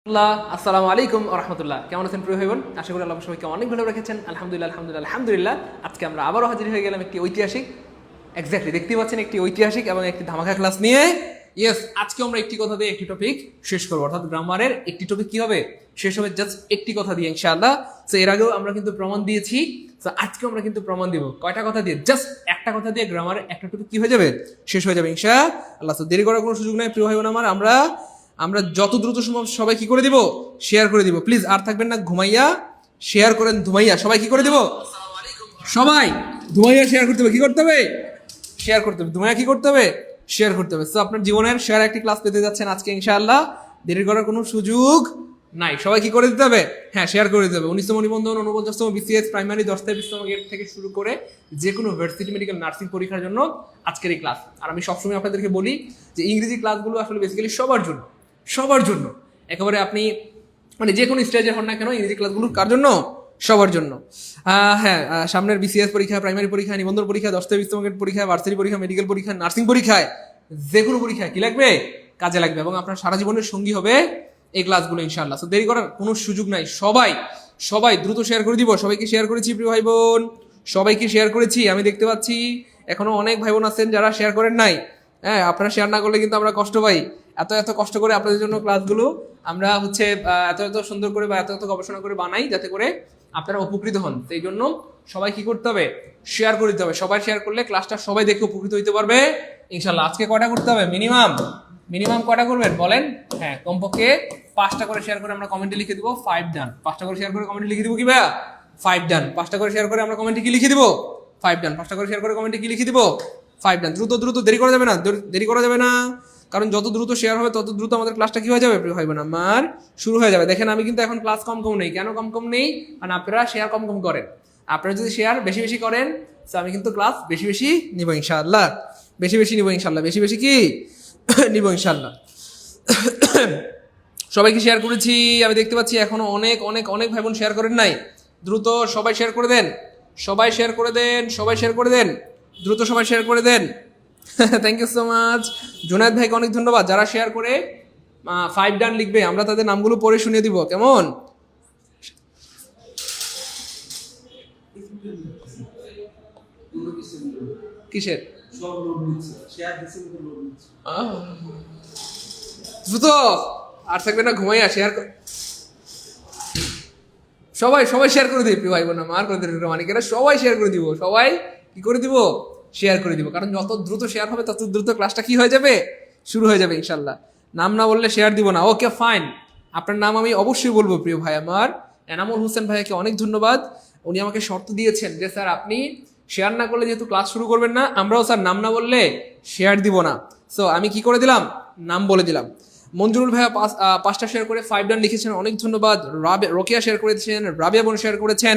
আসসালামু আলাইকুম রহমতুল্লাহ। কেমন আছেন প্রিয় ভাই বোন? আশা করি আল্লাহ সবাইকে অনেক ভালো রেখেছেন। আলহামদুলিল্লাহ আলহামদুলিল্লাহ আলহামদুলিল্লাহ। আজকে আমরা আবারও হাজির হয়ে গেলাম একটি ঐতিহাসিক, এক্স্যাক্টলি দেখতে পাচ্ছেন একটি ঐতিহাসিক এবং একটি ধামাকা ক্লাস নিয়ে। ইয়েস, আজকে আমরা একটি কথা দিয়ে একটি টপিক শেষ করবো, অর্থাৎ গ্রামারের একটি টপিক কি হবে, শেষ হবে জাস্ট একটি কথা দিয়ে ইনশাআল্লাহ। তো এর আগেও আমরা কিন্তু প্রমাণ দিয়েছি, তো আজকে আমরা কিন্তু প্রমাণ দিব কয়টা কথা দিয়ে, জাস্ট একটা কথা দিয়ে গ্রামারের একটা টপিক কি হয়ে যাবে, শেষ হয়ে যাবে ইনশাআল্লাহ। তো দেরি করার কোনো সুযোগ নাই প্রিয় ভাই বোন আমার। আমরা যত দ্রুত সম্ভব সবাই কি করে দিব, শেয়ার করে দিব প্লিজ। আর থাকবেন না ঘুমাইয়া, শেয়ার করেন ধুমাইয়া। সবাই কি করে দিব, সবাই ধুমাইয়া শেয়ার করতে হবে। কি করতে হবে, শেয়ার করতে হবে। ধুমাইয়া কি করতে হবে, শেয়ার করতে হবে। তো আপনার জীবনের শেয়ার একটি ক্লাস পেতে যাচ্ছেন আজকে ইনশাআল্লাহ। দেরি করার কোনো সুযোগ নাই, সবাই কি করে দিতে হবে, হ্যাঁ শেয়ার করে দিতে হবে। 19তম নিবন্ধন, 49তম বিসিএস প্রাইমারি 10টা 20তম গেট থেকে শুরু করে যে কোনো ভার্সিটি মেডিকেল নার্সিং পরীক্ষার জন্য আজকের এই ক্লাস। আর আমি সবসময় আপনাদেরকে বলি যে ইংরেজি ক্লাসগুলো আসলে বেসিক্যালি সবার জন্য, সবার জন্য একেবারে আপনি মানে যে কোনো স্টেজে হন না কেন, ইংরেজি ক্লাসগুলো কার জন্য, সবার জন্য। হ্যাঁ, সামনের বিসিএস পরীক্ষা, প্রাইমারি পরীক্ষা, নিবন্ধন পরীক্ষা, 10টা 20তম গেট পরীক্ষা, ভার্সিটি পরীক্ষা, মেডিকেল পরীক্ষা, নার্সিং পরীক্ষায়, যে কোনো পরীক্ষায় কি লাগবে, কাজে লাগবে এবং আপনার সারা জীবনের সঙ্গী হবে এই ক্লাসগুলো ইনশাআল্লাহ। তো দেরি করার কোনো সুযোগ নাই, সবাই সবাই দ্রুত শেয়ার করে দিব। সবাইকে শেয়ার করেছি প্রিয় ভাই বোন, সবাইকে শেয়ার করেছি। আমি দেখতে পাচ্ছি এখনো অনেক ভাই বোন আছেন যারা শেয়ার করেন নাই। হ্যাঁ, আপনারা শেয়ার না করলে কিন্তু আমরা কষ্ট পাই। এত এত কষ্ট করে আপনাদের জন্য ক্লাসগুলো আমরা এত এত সুন্দর করে বা এত এত গবেষণা করে বানাই যাতে করে আপনারা উপকৃত হন। সেই জন্য সবাই কি করতে হবে, শেয়ার করে দিতে হবে। সবাই শেয়ার করলে ক্লাসটা সবাই দেখে উপকৃত হইতে পারবে ইনশাল্লাহ। আজকে কয়টা করতে হবে, মিনিমাম মিনিমাম কয়টা করবেন বলেন? হ্যাঁ, কমপক্ষে 5টা করে শেয়ার করে আমরা কমেন্টে লিখে দিব 5 ডান। 5টা করে শেয়ার করে কমেন্টে লিখে দিব কি ভাইয়া, 5 ডান। 5টা করে শেয়ার করে আমরা কমেন্টে কি লিখে দিব, 5 ডান। 5টা করে শেয়ার করে কমেন্টে কি লিখে দিব, 5 ডান। দ্রুত দ্রুত, দেরি করা যাবে না, দেরি করা যাবে না, কারণ যত দ্রুত শেয়ার হবে তত দ্রুত আমাদের ক্লাসটা কি হয়ে যাবে প্রিয় ভাই বোন আমার, শুরু হয়ে যাবে। দেখেন আমি কিন্তু এখন ক্লাস কম কম নেই, কেন কম কম নেই, কারণ আপনারা শেয়ার কম কম করেন। আপনারা যদি শেয়ার বেশি বেশি করেন তো আমি কিন্তু ক্লাস বেশি বেশি নিব ইনশাআল্লাহ, বেশি বেশি নিব ইনশাআল্লাহ, বেশি বেশি কি নিব ইনশাআল্লাহ। সবাইকে শেয়ার করেছি, আমি দেখতে পাচ্ছি এখনো অনেক অনেক অনেক ভাই বোন শেয়ার করেন নাই। দ্রুত সবাই শেয়ার করে দেন, সবাই শেয়ার করে দেন, সবাই শেয়ার করে দেন, দ্রুত সবাই শেয়ার করে দেন। Thank you so much. Junaid ভাইকে অনেক ধন্যবাদ। যারা শেয়ার করে 5 ডান লিখবে আমরা তাদের নামগুলো পড়ে শুনিয়ে দিব, কেমন? কিসের দ্রুত, আর থাকবে না ঘুমাইয়া, শেয়ার সবাই সবাই শেয়ার করে দিই প্রিয় ভাই বোন আমার, মানিকেরা সবাই শেয়ার করে দিব, সবাই কি করে দিব, শেয়ার করে দিব। কারণ যত দ্রুত শেয়ার হবে তত দ্রুত ক্লাসটা কি হয়ে যাবে, শুরু হয়ে যাবে ইনশাল্লাহ। নাম না বললে শেয়ার দিব না, ওকে ফাইন। আপনার নাম আমি অবশ্যই বলবো প্রিয় ভাই আমার। এনামুল হোসেন ভাইকে অনেক ধন্যবাদ। উনি আমাকে শর্ত দিয়েছেন যে স্যার আপনি শেয়ার না করলে যেহেতু ক্লাস শুরু করবেন না, আমরাও স্যার নাম না বললে শেয়ার দিব না। সো আমি কি করে দিলাম, নাম বলে দিলাম। মঞ্জুরুল ভাইয়া 5টা শেয়ার করে 5 ডান লিখেছেন, অনেক ধন্যবাদ। রোকেয়া শেয়ার করেছেন, রাবিয়া বোন শেয়ার করেছেন,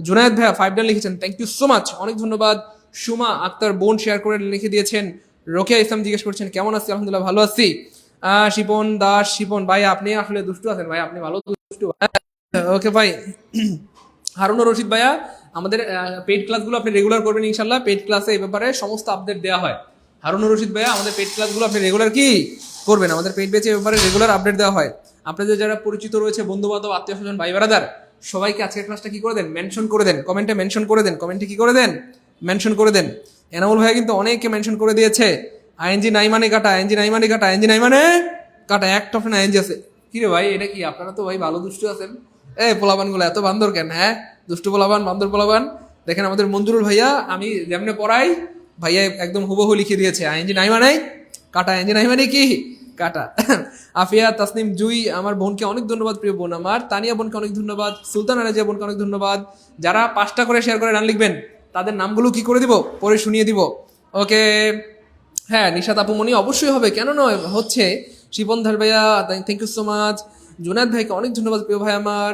জুনায়েদ ভাইয়া 5 ডান লিখেছেন, থ্যাংক ইউ সো মাচ, অনেক ধন্যবাদ। সুমা আক্তার বোন শেয়ার করে লিখে দিয়েছেন। রোকেয়া ইসলাম জিজ্ঞেস করছেন কেমন আছি, আলহামদুলিল্লাহ ভালো আছি। শিপন দাস, শিপন ভাই আপনি আসলে দুষ্টু আছেন ভাই, আপনি ভালো দুষ্টু। ওকে ভাই। হারুন রশিদ ভাইয়া আমাদের পেইড ক্লাসগুলো আপনি রেগুলার করবেন ইনশাল্লাহ। পেইড ক্লাসে এই ব্যাপারে সমস্ত আপডেট দেওয়া হয়। হারুন রশিদ ভাইয়া আমাদের পেইড ক্লাসগুলো আপনি রেগুলার কি করবেন, আমাদের পেইড ব্যাচে ব্যাপারে রেগুলার আপডেট দেওয়া হয়। আপনাদের যারা পরিচিত রয়েছে, বন্ধু বান্ধব, আত্মীয় স্বজন, ভাই ব্রাদার, সবাইকে আজকের ক্লাসটা কি করে দেন, মেনশন করে দেন, কমেন্টে মেনশন করে দেন, কমেন্টে কি করে দেন, মেনশন করে দেন। এনামুল ভাইয়া কিন্তু অনেককে মেনশন করে দিয়েছে। আইএনজি নাই মানে কাটা, আইএনজি নাই মানে কাটা, আইএনজি নাই মানে কাটা, একটা অপশন আইএনজি আছে। কি রে ভাই এটা কি, আপনারা তো ভাই ভালো দুষ্টু আছেন। পোলাবান গুলো এত বান্দর কেন, হ্যাঁ দুষ্টু পোলাবান, বান্দর পোলাবান। দেখেন আমাদের মঞ্জুরুল ভাইয়া, আমি যেমনে পড়াই ভাইয়া একদম হুবহু লিখে দিয়েছে আইএনজি নাই মানে কাটা, আইএনজি নাই মানে কি কাটা। আফিয়া তাসনিম জুই আমার বোনকে অনেক ধন্যবাদ প্রিয় বোন আমার। তানিয়া বোনকে অনেক ধন্যবাদ। সুলতানা রাজিয়া বোনকে অনেক ধন্যবাদ। যারা 5টা করে শেয়ার করে ডান লিখবেন তাদের নামগুলো কি করে দিব, পরে শুনিয়ে দিব। ওকে, হ্যাঁ নিশাত আপুমনি অবশ্যই হবে, কেন নয়, হচ্ছে। শিপন ধার ভাইয়া thank you so much. Junaid ভাইকে অনেক ধন্যবাদ প্রিয় ভাই আমার।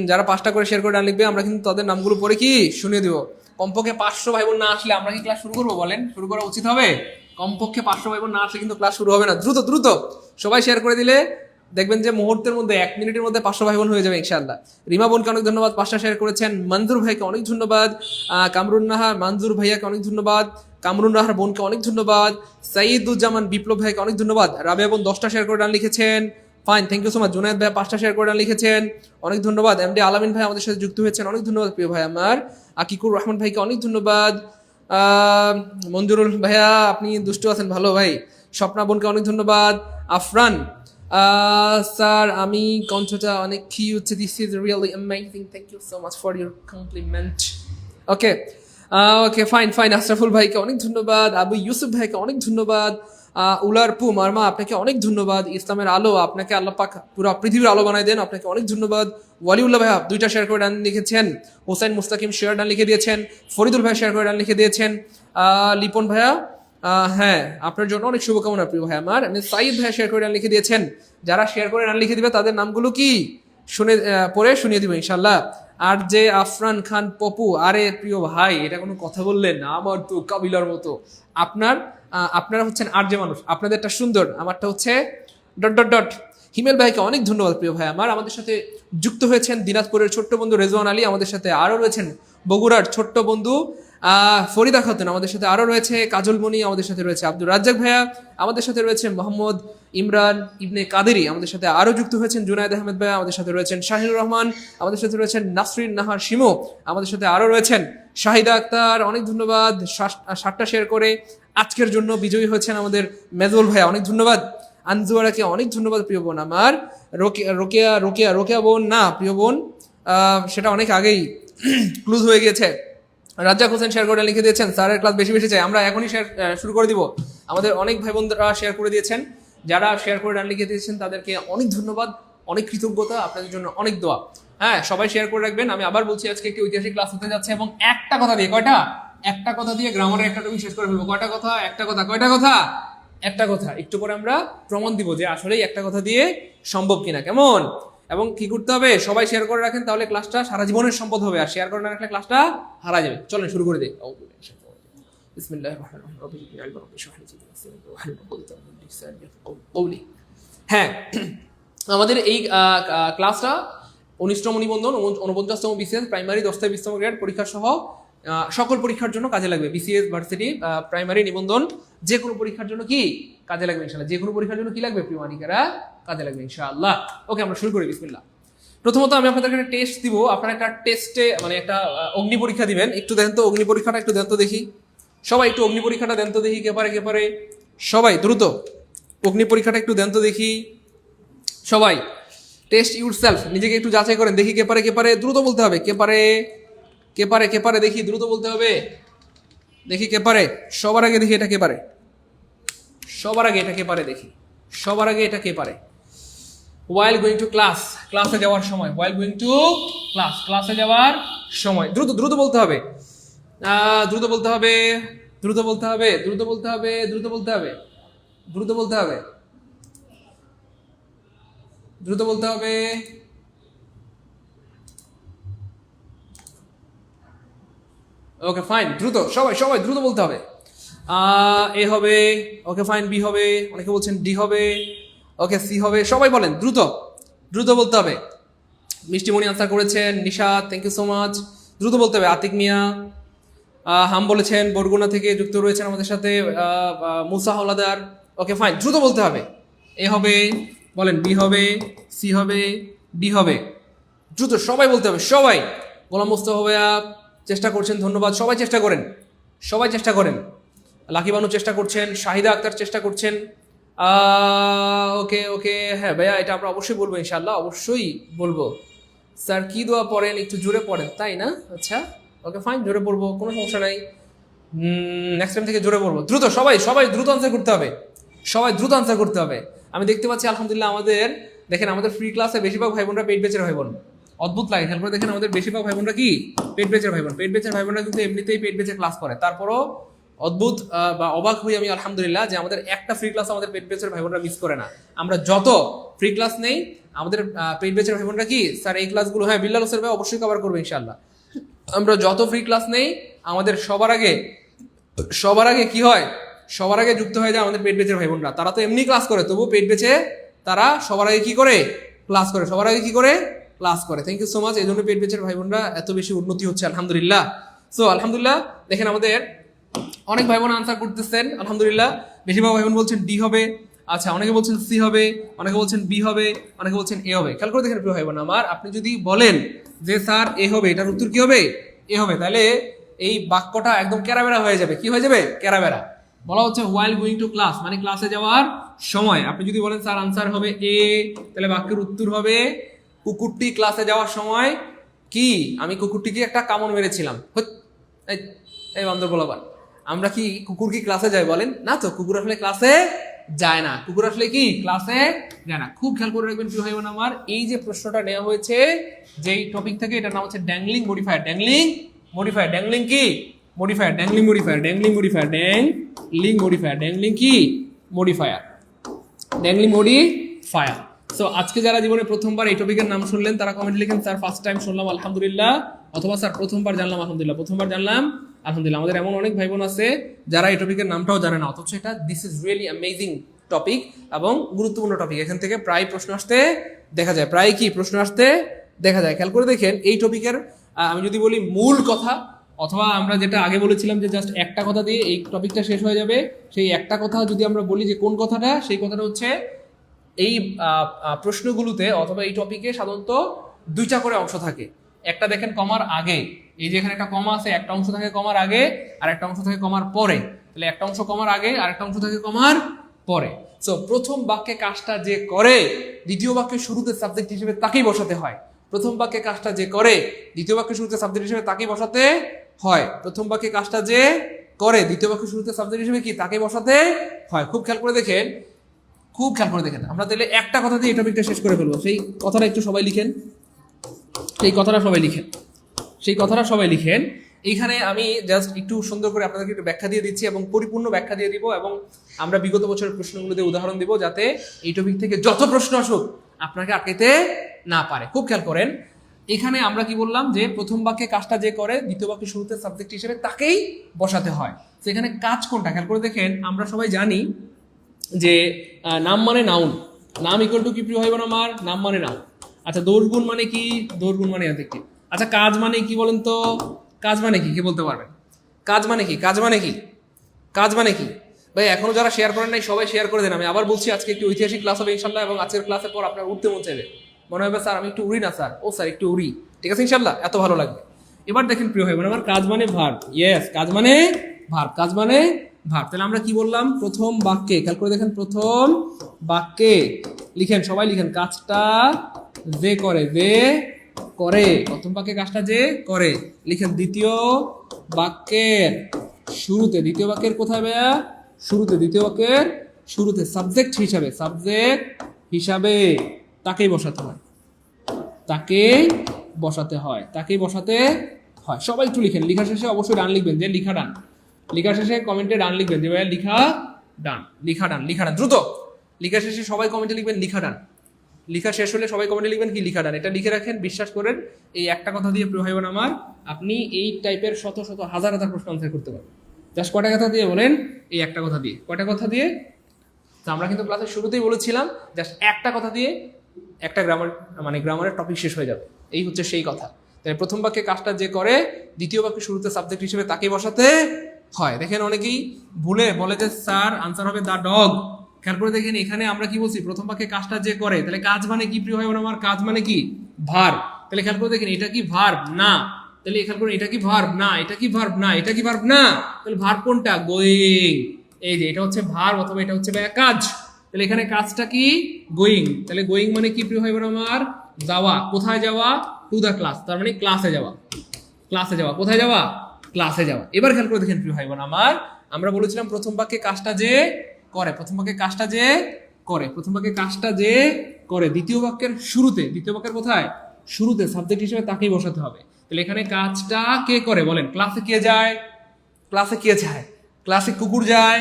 যারা 5টা করে শেয়ার করে ডান লিখবে আমরা কিন্তু তাদের নামগুলো পরে কি শুনিয়ে দিব। কমপক্ষে 500 ভাই বোন না আসলে আমরা কি ক্লাস শুরু করবো বলেন, শুরু করা উচিত হবে? কমপক্ষে 500 ভাই বোন না আসলে কিন্তু ক্লাস শুরু হবে না। দ্রুত দ্রুত সবাই শেয়ার করে দিলে দেখবেন যে মুহূর্তের মধ্যে 1 মিনিটের মধ্যে 500 ভাই বোন হয়ে যাবে ইনশাআল্লাহ। রিমা বোনকে অনেক ধন্যবাদ, 5টা শেয়ার করেছেন। মঞ্জুর ভাইকে অনেক ধন্যবাদ। কামরুন নাহার মঞ্জুর ভাইয়াকে অনেক ধন্যবাদ। কামরুন নাহার বোনকে অনেক ধন্যবাদ। সাইদুজ্জামান বিপ্লব ভাইকে অনেক ধন্যবাদ। রাবিয়া বোন 10টা শেয়ার করে ডান লিখেছেন। Fine, thank you so much. Junayed ভাই 5টা শেয়ার করে লিখেছেন, অনেক ধন্যবাদ। এমডি আলামিন ভাই আমাদের সাথে যুক্ত হয়েছেন, অনেক ধন্যবাদ প্রিয় ভাই আমার। আকিকুর রহমান ভাইকে অনেক ধন্যবাদ। মঞ্জুরুল ভাইয়া আপনি দুষ্ট আছেন, ভালো ভাই। স্বপ্না বোনকে অনেক ধন্যবাদ। আফরান স্যার আমি কণ্ঠটা অনেক cute, this is really amazing, thank you so much for your compliment. Okay okay fine fine. Ashraful ভাইকে অনেক ধন্যবাদ। আবু ইউসুফ ভাইকে অনেক ধন্যবাদ। উলার পু মারমা আপনাকে অনেক ধন্যবাদ। ইসলামের আলো আপনাকে আল্লাহ পাক পুরো পৃথিবীর আলো বানাই দেন, আপনাকে অনেক ধন্যবাদ। ওয়ালিউল্লাহ ভাইয়া 2টা শেয়ার করে ডান লিখেছেন। হোসাইন মুস্তাকিম শেয়ার ডান লিখে দিয়েছেন। ফরিদুল ভাই শেয়ার করে ডান লিখে দিয়েছেন। লিপন ভাইয়া হ্যাঁ আপনার জন্য অনেক শুভকামনা প্রিয় ভাই আমার। সাইদ ভাইয়া শেয়ার করে ডান লিখে দিয়েছেন। যারা শেয়ার করে ডান লিখে দিবে তাদের নামগুলো কি শুনে পরে শুনিয়ে দিব ইনশাল্লাহ। আর যে আফরান খান পপু, আরে প্রিয় ভাই এটা কোনো কথা বললেন না, আমার তো কাবিলার মতো। আপনারা হচ্ছেন আর যে মানুষ, আপনাদেরটা সুন্দর, আমারটা হচ্ছে ডট ডট ডট। হিমেল ভাইকে অনেক ধন্যবাদ প্রিয় ভাই আমার। আমাদের সাথে যুক্ত হয়েছেন দিনাজপুরের ছোট্ট বন্ধু রেজওয়ান আলী, আমাদের সাথে আরও রয়েছেন বগুড়ার ছোট্ট বন্ধু ফরিদা খাতুন, আমাদের সাথে আরও রয়েছে কাজল মনি, আমাদের সাথে রয়েছে আব্দুর রাজ্জাক ভাইয়া, আমাদের সাথে রয়েছে মোহাম্মদ ইমরান ইবনে কাদেরি, আমাদের সাথে আরও যুক্ত হয়েছেন জুনায়েদ আহমেদ ভাইয়া, আমাদের সাথে রয়েছেন শাহিনুর রহমান, আমাদের সাথে রয়েছেন নাসরিন নাহার শিমু, আমাদের সাথে আরও রয়েছেন শাহিদা আক্তার, অনেক ধন্যবাদ। 7টা শেয়ার করে আজকের জন্য বিজয়ী হয়েছেন আমাদের মেজুল ভাইয়া, অনেক ধন্যবাদ। আনজুয়ারাকে অনেক ধন্যবাদ প্রিয় বোন আমার। রোকেয়া বোন না প্রিয় বোন, সেটা অনেক আগেই ক্লোজ হয়ে গিয়েছে। রাজ্জাক হোসেন শেয়ার করে লিখে দিয়েছেন, স্যারের ক্লাস বেশি বেশি চাই। আমরা এখনই শেয়ার শুরু করে দিব। আমাদের অনেক ভাই বোনরা শেয়ার করে দিয়েছেন, যারা শেয়ার করে ডান লিখে দিয়েছেন তাদেরকে অনেক ধন্যবাদ, অনেক কৃতজ্ঞতা, আপনাদের জন্য অনেক দোয়া। হ্যাঁ সবাই শেয়ার করে রাখবেন। আমি আবার বলছি আজকে একটি ঐতিহাসিক ক্লাস হতে যাচ্ছে এবং একটা কথা দিয়ে একটা কথা দিয়ে গ্রামারের একটা টপিক শেষ করে ফেলবো। একটা কথা একটু পরে আমরা প্রমাণ দিব যে আসলেই একটা কথা দিয়ে সম্ভব কিনা, কেমন? এবং কি করতে হবে, সবাই শেয়ার করে রাখেন, তাহলে ক্লাসটা সারা জীবনের সম্পদ হবে, আর শেয়ার করে না রাখলে ক্লাসটা হারা যাবে। চলেন শুরু করে দিই। হ্যাঁ আমাদের এই ক্লাসটা 19তম নিবন্ধন, 49তম বিসিএস প্রাইমারি, 10তম 20তম গ্রেড পরীক্ষা সহ সকল পরীক্ষার জন্য কাজে লাগবে। বিসিএস ভার্সিটি প্রাইমারি নিবন্ধন যে কোনো পরীক্ষার জন্য কি কাজে লাগবে ইনশাআল্লাহ। যে কোনো পরীক্ষার জন্য কি লাগবে প্রিয় মানিকারা, কাজে লাগবে ইনশাআল্লাহ। ওকে আমরা শুরু করি, বিসমিল্লাহ। প্রথমত আমি আপনাদের একটা টেস্ট দিব, আপনারা একটা টেস্টে মানে একটা অগ্নি পরীক্ষা দিবেন। একটু দেন তো অগ্নি পরীক্ষাটা, একটু দেন তো দেখি সবাই, একটু অগ্নি পরীক্ষাটা দেন তো দেখি, কে পারে সবাই দ্রুত অগ্নি পরীক্ষাটা একটু দেন তো দেখি সবাই। টেস্ট ইউরসেলফ, নিজেকে একটু যাচাই করেন দেখি কে পারে, দ্রুত বলতে হবে কে পারে দেখি, দ্রুত বলতে হবে দেখি কে পারে। সবার আগে দেখি এটা কে পারে, সবার আগে এটা কে পারে দেখি, সবার আগে এটা কে পারে। while going to class, ক্লাসে যাওয়ার সময়, while going to class, ক্লাসে যাওয়ার সময়, দ্রুত দ্রুত বলতে হবে, দ্রুত বলতে হবে, দ্রুত বলতে হবে, দ্রুত বলতে হবে, দ্রুত বলতে হবে, দ্রুত বলতে হবে, দ্রুত বলতে হবে। ওকে ফাইন, দ্রুত সবাই দ্রুত বলতে হবে। এ হবে, ওকে ফাইন, বি হবে, অনেকে বলছেন ডি হবে, ওকে সি হবে, সবাই বলেন দ্রুত দ্রুত বলতে হবে। মিষ্টিমণি আনসার করেছেন, Nishad thank you so much, দ্রুত বলতে হবে। আতিক মিয়া হাম বলেছেন, বরগুনা থেকে যুক্ত রয়েছেন আমাদের সাথে। মুসা হলাদার, ওকে ফাইন, দ্রুত বলতে হবে। এ হবে, বলেন বি হবে, সি হবে, ডি হবে, দ্রুত সবাই বলতে হবে সবাই। গোলাম মুস্তফা ভাইয়া চেষ্টা করছেন, ধন্যবাদ। সবাই চেষ্টা করেন। লাকি বানু চেষ্টা করছেন, শাহিদা আক্তার চেষ্টা করছেন। ওকে হ্যাঁ ভাইয়া এটা আমরা অবশ্যই বলবো ইনশাআল্লাহ, অবশ্যই বলবো। স্যার কি দোয়া পড়েন, একটু জোরে পড়েন, তাই না? আচ্ছা ওকে ফাইন, জোরে পড়বো, কোনো সমস্যা নাই। নেক্সট টাইম থেকে জোরে পড়বো। দ্রুত সবাই দ্রুত আনসার করতে হবে, সবাই দ্রুত আনসার করতে হবে। আমি দেখতে পাচ্ছি আলহামদুলিল্লাহ আমাদের ফ্রি ক্লাসে বেশিরভাগ ভাই বোনরা পেইড ব্যাচের ভাই বোন। অদ্ভুত লাগে, খেয়াল করে দেখেন আমাদের বেশিরভাগ ভাই বোনরা কি পেইড ব্যাচের ভাই বোনরা কিন্তু এমনিতেই পেইড ব্যাচের ক্লাস করে। তারপরও অদ্ভুত বা অবাক হই আমি আলহামদুলিল্লাহ যে আমাদের একটা ফ্রি ক্লাস আমাদের পেইড ব্যাচের ভাই বোনরা মিস করে না। আমরা যত ফ্রি ক্লাস নেই আমাদের পেইড ব্যাচের ভাই বোনরা কি স্যার এই ক্লাসগুলো, হ্যাঁ বিল্লাল হোসেন ভাই অবশ্যই কভার করবে ইনশাআল্লাহ। আমরা যত ফ্রি ক্লাস নেই আমাদের সবার আগে কি হয়, সবার আগে যুক্ত হয়ে যায় আমাদের পেইড ব্যাচের ভাই বোনরা। তারা তো এমনি ক্লাস করে, তবু পেইড ব্যাচে তারা সবার আগে কি করে ক্লাস করে। Thank you so much. এই জন্য পেইড ব্যাচের ভাই বোনরা এত বেশি উন্নতি হচ্ছে আলহামদুলিল্লাহ। সো আলহামদুলিল্লাহ দেখেন আমাদের অনেক ভাই বোন আনসার করতেছেন আলহামদুলিল্লাহ। বেশিরভাগ ভাই বোন বলছেন ডি হবে, আচ্ছা, অনেকে বলছেন সি হবে, অনেকে বলছেন বি হবে, অনেকে বলছেন এ হবে। খেয়াল করে দেখেন প্রিয় ভাই বোন আমার, আপনি যদি বলেন যে স্যার এ হবে, এটার উত্তর কি হবে? এ হবে, তাহলে এই বাক্যটা একদম ক্যারাবেরা হয়ে যাবে। কি হয়ে যাবে? ক্যারাবেরা। বলা হচ্ছে হোয়াইল গোয়িং টু ক্লাস, মানে ক্লাসে যাওয়ার সময়। আপনি যদি বলেন স্যার আনসার হবে এ, তাহলে বাক্যের উত্তর হবে কুকুরটি ক্লাসে যাওয়ার সময় কি, আমি কুকুরটিকে একটা কামড় মেরেছিলাম। এই বান্দর বলাবার, আমরা কি কুকুর কি ক্লাসে যায় বলেন? না তো, কুকুর আসলে ক্লাসে যায় না। কুকুর আসলে কি ক্লাসে যায় না। খুব খেয়াল করে রাখবেন প্রিয় ভাই বোন আমার, এই যে প্রশ্নটা নেওয়া হয়েছে যেই টপিক থেকে, এটার নাম হচ্ছে dangling modifier. Dangling modifier, dangling কি modifier, dangling modifier, dangling modifier, dangling modifier, dangling কি মডিফায়ার, ড্যাংলিং মডিফায়ার। সো আজকে যারা জীবনে প্রথমবার এই টপিকের নাম শুনলেন তারা কমেন্ট লিখেন স্যার ফার্স্ট টাইম শুনলাম আলহামদুলিল্লাহ, অথবা স্যার প্রথমবার জানলাম আলহামদুলিল্লাহ, প্রথমবার জানলাম আলহামদুলিল্লাহ। আমাদের এমন অনেক ভাই বোন আছে যারা এই টপিকের নামটাও জানে না, অথচ এটা this is really amazing topic এবং গুরুত্বপূর্ণ টপিক। এখান থেকে প্রায় প্রশ্ন আসতে দেখা যায়, প্রায় কি প্রশ্ন আসতে দেখা যায়। খেয়াল করে দেখেন এই টপিকের আমি যদি বলি মূল কথা, অথবা আমরা যেটা আগে বলেছিলাম যে জাস্ট একটা কথা দিয়ে এই টপিকটা শেষ হয়ে যাবে, সেই একটা কথা যদি আমরা বলি যে কোন কথাটা, সেই কথাটা হচ্ছে এই প্রশ্নগুলোতে অথবা এই টপিকে সাধারণত দুইটা করে অংশ থাকে। একটা দেখেন কমার আগে, এই যে এখানে একটা কমা আছে, একটা অংশ থাকে কমার আগে আর একটা অংশ থাকে কমার পরে। তাহলে একটা অংশ কমার আগে আর একটা অংশ থাকে কমার পরে। সো প্রথম বাক্যে কাজটা যে করে দ্বিতীয় বাক্যের শুরুতে সাবজেক্ট হিসেবে তাকেই বসাতে হয়। প্রথম বাক্যে কাজটা যে করে দ্বিতীয় বাক্যের শুরুতে সাবজেক্ট হিসেবে তাকেই বসাতে হয়। প্রথম বাক্যে কাজটা যে করে দ্বিতীয় বাক্যের শুরুতে সাবজেক্ট হিসেবে কি তাকেই বসাতে হয়। খুব খেয়াল করে দেখেন, খুব খেয়াল করে দেখেন। আমরা তাহলে একটা কথা দিয়ে এই টপিকটা শেষ করে ফেলবো। সেই কথাটা একটু সবাই লিখেন, সেই কথাটা সবাই লিখেন, সেই কথাটা সবাই লিখেন। এইখানে আমি জাস্ট একটু সুন্দর করে আপনাদেরকে একটু ব্যাখ্যা দিয়ে দিচ্ছি এবং পরিপূর্ণ ব্যাখ্যা দিয়ে দিব, এবং আমরা বিগত বছরের প্রশ্নগুলোতে উদাহরণ দিব, যাতে এই টপিক থেকে যত প্রশ্ন আসুক আপনাকে আটকাইতে না পারে। খুব খেয়াল করেন, এখানে আমরা কি বললাম যে প্রথম বাক্যে কাজটা যে করে দ্বিতীয় বাক্যের শুরুতে সাবজেক্ট হিসেবে তাকেই বসাতে হয়। সেখানে কাজ কোনটা খেয়াল করে দেখেন। আমরা সবাই জানি যে নাম মানে নাউন, নাম ইকুয়াল টু কি প্রিয় ভাই বোন আমার? নাম মানে নাউন। আচ্ছা, দোষ গুণ মানে কি? দোষ গুণ মানে অ্যাডজেক্টিভ। আচ্ছা, কাজ মানে কি বলেন তো? কাজ মানে কি? কে বলতে পারবেন? কাজ মানে কি? কাজ মানে কি? কাজ মানে কি? ভাই এখনো যারা শেয়ার করেন নাই সবাই শেয়ার করে দেন। আমি আবার বলছি, আজকে একটি ঐতিহাসিক ক্লাস হবে ইনশাল্লাহ, এবং আজকের ক্লাসের পর আপনার উঠতে মন চাইবে, মনে হবে স্যার আমি একটু উড়ি না স্যার, ও স্যার একটু উড়ি, ঠিক আছে ইনশাল্লাহ, এত ভালো লাগবে। এবার দেখেন প্রিয় ভাই বোন আমার, কাজ মানে ভার্ব। ইয়েস, কাজ মানে ভার্ব, কাজ মানে ভার্ব। তাহলে আমরা কি বললাম? প্রথম বাক্যে, খেয়াল করে দেখেন, প্রথম বাক্যে লিখেন, সবাই লিখেন, কাজটা যে করে, যে করে। প্রথম বাক্যে কাজটা যে করে লিখেন। দ্বিতীয় বাক্যের শুরুতে, দ্বিতীয় বাক্যের কোথায় ভাইয়া? শুরুতে, দ্বিতীয় বাক্যের শুরুতে সাবজেক্ট হিসাবে, সাবজেক্ট হিসাবে তাকেই বসাতে হয়, তাকেই বসাতে হয়, তাকেই বসাতে হয়। সবাই একটু লিখেন। লিখা শেষে অবশ্যই ডান লিখবেন, যে লিখা ডান। লিখা শেষে কমেন্টে ডান লিখবেন, যে ভাইয়া লিখা ডান, লিখা ডান, লিখা ডান, দ্রুত। লিখা শেষে সবাই কমেন্টে লিখবেন লিখা ডান। লিখা শেষ হলে সবাই কমেন্টে লিখবেন কি লিখা ডান। এটা লিখে রাখেন, বিশ্বাস করেন এই একটা কথা দিয়ে প্রিয় ভাই বোন আমার আপনি এই টাইপের শত শত হাজার হাজার প্রশ্ন আনসার করতে পারবেন। জাস্ট কয়টা কথা দিয়ে বলেন? এই একটা কথা দিয়ে। কয়টা কথা দিয়ে? তো আমরা কিন্তু ক্লাসের শুরুতেই বলেছিলাম জাস্ট একটা কথা দিয়ে একটা গ্রামার, মানে গ্রামারের টপিক শেষ হয়ে যাবে। এই হচ্ছে সেই কথা। তাই প্রথম বাক্যে কাজটা যে করে দ্বিতীয় বাক্যে শুরুতে সাবজেক্ট হিসেবে তাকেই বসাতে হয়। দেখেন অনেকেই ভুলে বলে যে স্যার আনসার হবে দা ডগ। খেয়াল করে দেখেন, এখানে আমরা কি বলছি? প্রথম বাক্যে কাজটা যে করে। তাহলে কাজ মানে কি প্রিয় ভাই বোন আমার? কাজ মানে কি? ভার্ব। তাহলে খেয়াল করে দেখেন, এটা কি ভার্ব? না। তাহলে খেয়াল করুন, এটা কি ভার্ব? না। এটা কি ভার্ব? না। এটা কি ভার্ব? না। তাহলে ভার্ব কোনটা? গোয়িং। এই যে এটা হচ্ছে ভার্ব, অথবা এটা হচ্ছে কাজ। তাহলে এখানে কাজটা কি? গোয়িং। তাহলে গোয়িং মানে কি প্রিয় ভাই বোন আমার? যাওয়া। কোথায় যাওয়া? To the class. তার মানে ক্লাসে যাওয়া, ক্লাসে যাওয়া। কোথায় যাওয়া? ক্লাসে যাওয়া। এবার খেয়াল করে দেখেন প্রিয় ভাই বোন আমার, আমরা বলেছিলাম প্রথম বাক্যে কাজটা যে করে, প্রথম বাক্যে কাজটা যে করে, প্রথম বাক্যে কাজটা যে করে দ্বিতীয় বাক্যের শুরুতে, দ্বিতীয় বাক্যের কোথায়? শুরুতে সাবজেক্ট হিসেবে তাকেই বসাতে হবে। তাহলে এখানে কাজটা কে করে বলেন? ক্লাসে কে যায়? ক্লাসে কে যায়? ক্লাসে কুকুর যায়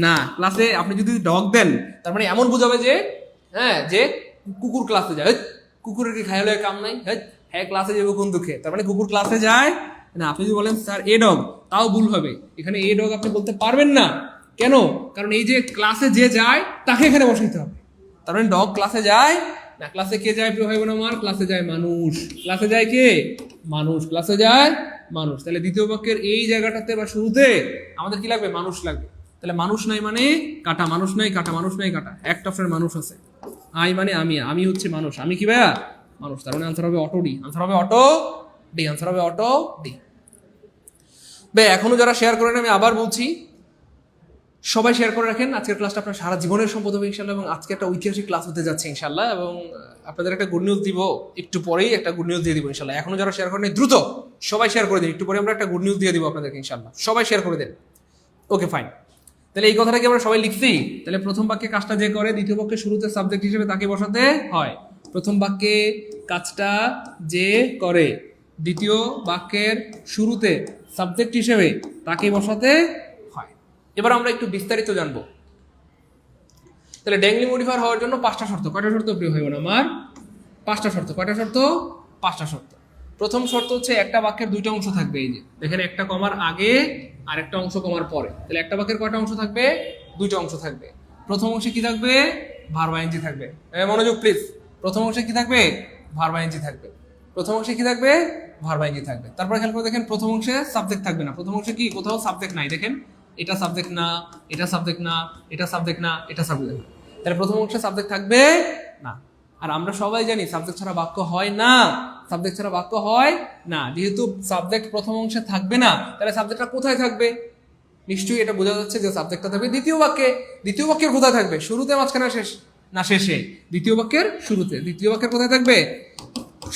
না। ক্লাসে আপনি যদি ডগ দেন তার মানে এমন বোঝাবে যে হ্যাঁ, যে কুকুর ক্লাসে যায়। কুকুরের কি খাইলে কাম নাই? হ্যাঁ, ক্লাসে যাবো কোন দুঃখে? তার মানে কুকুর ক্লাসে যায় না। আপনি যদি বলেন স্যার এ ডগ, তাও ভুল হবে। এখানে এ ডগ আপনি বলতে পারবেন না। কেন? কারণ এই যে ক্লাসে যে যায় তাকে এখানে বসাইতে হবে। তার মানে ডগ ক্লাসে যায় না। ক্লাসে কে যায় প্রিয় ভাই বোন আমার? ক্লাসে যায় মানুষ। ক্লাসে যায় কে? মানুষ। ক্লাসে যায় মানুষ। তাহলে দ্বিতীয় বাক্যের এই জায়গাটাতে বা শুরুতে আমাদের কি লাগবে? মানুষ লাগবে। তাহলে মানুষ নাই মানে কাটা, মানুষ নাই কাটা, মানুষ নাই কাটা, একটা অপশনের মানুষ আছে। আই মানে আমি হচ্ছে মানুষ, আমি কি ভাইয়া মানুষ, তার মানে আনসার হবে অটো ডি, আনসার হবে অটো ডি, আনসার হবে অটো ডি। ভাই এখনো যারা শেয়ার করেন আমি আবার বলছি সবাই শেয়ার করে রাখেন। আজকের ক্লাসটা আপনার সারা জীবনের সম্পদ হবে ইনশাল্লাহ, এবং আজকে একটা ঐতিহাসিক ক্লাস হতে যাচ্ছে ইনশাল্লাহ, এবং আপনাদের একটা গুড নিউজ দিব, একটু পরেই একটা গুড নিউজ দিয়ে দিব ইনশাল্লাহ। এখনো যারা শেয়ার করেন দ্রুত সবাই শেয়ার করে দিন, একটু পরে আমরা একটা গুড নিউজ দিয়ে দিব আপনাদেরকে ইনশাল্লাহ, সবাই শেয়ার করে দেন। ওকে ফাইন, তাহলে এই কথাটা কি আমরা সবাই লিখছি? তাহলে প্রথম বাক্যে কাজটা যে করে দ্বিতীয় বাক্যে শুরুতে সাবজেক্ট হিসেবে তাকে বসাতে হয়। প্রথম বাক্যে কাজটা যে করে দ্বিতীয় বাক্যের শুরুতে সাবজেক্ট হিসেবে তাকে বসাতে হয়। এবার আমরা একটু বিস্তারিত জানবো। তাহলে ড্যাংলি মডিফায়ার হওয়ার জন্য 5টা শর্ত। কয়টা শর্ত প্রিয় হইব না আমার? 5টা শর্ত। কয়টা শর্ত? 5টা শর্ত। প্রথম শর্ত হচ্ছে একটা বাক্যের 2টা অংশ থাকবে। এই যে দেখেন, একটা কমার আগে আর একটা অংশ কমার পরে। তাহলে একটা বাক্যের কয়টা অংশ থাকবে? 2টা অংশ থাকবে। প্রথম অংশে কি থাকবে? ভার্ব আইএনজি থাকবে। মনোযোগ প্লিজ। প্রথম অংশে কি থাকবে? ভার্ব আইএনজি থাকবে। প্রথম অংশে কি থাকবে? ভার্ব আইএনজি থাকবে। তারপরে খেয়াল করে দেখেন, প্রথম অংশে সাবজেক্ট থাকবে না। প্রথম অংশে কি কোথাও সাবজেক্ট নাই। দেখেন, এটা সাবজেক্ট না, এটা সাবজেক্ট না, এটা সাবজেক্ট না, এটা সাবজেক্ট না। তাহলে প্রথম অংশে সাবজেক্ট থাকবে না। আর আমরা সবাই জানি সাবজেক্ট ছাড়া বাক্য হয় না, সাবজেক্ট ছাড়া বাক্য হয় না। যেহেতু সাবজেক্ট প্রথম অংশে থাকবে না, তাহলে সাবজেক্টটা কোথায় থাকবে? নিশ্চয়ই এটা বোঝা যাচ্ছে যে সাবজেক্টটা থাকবে দ্বিতীয় বাক্যে। দ্বিতীয় বাক্যের কোথায় থাকবে? শুরুতে, মাঝখানে, শেষ না শেষে? দ্বিতীয় বাক্যের শুরুতে। দ্বিতীয় বাক্যের কোথায় থাকবে?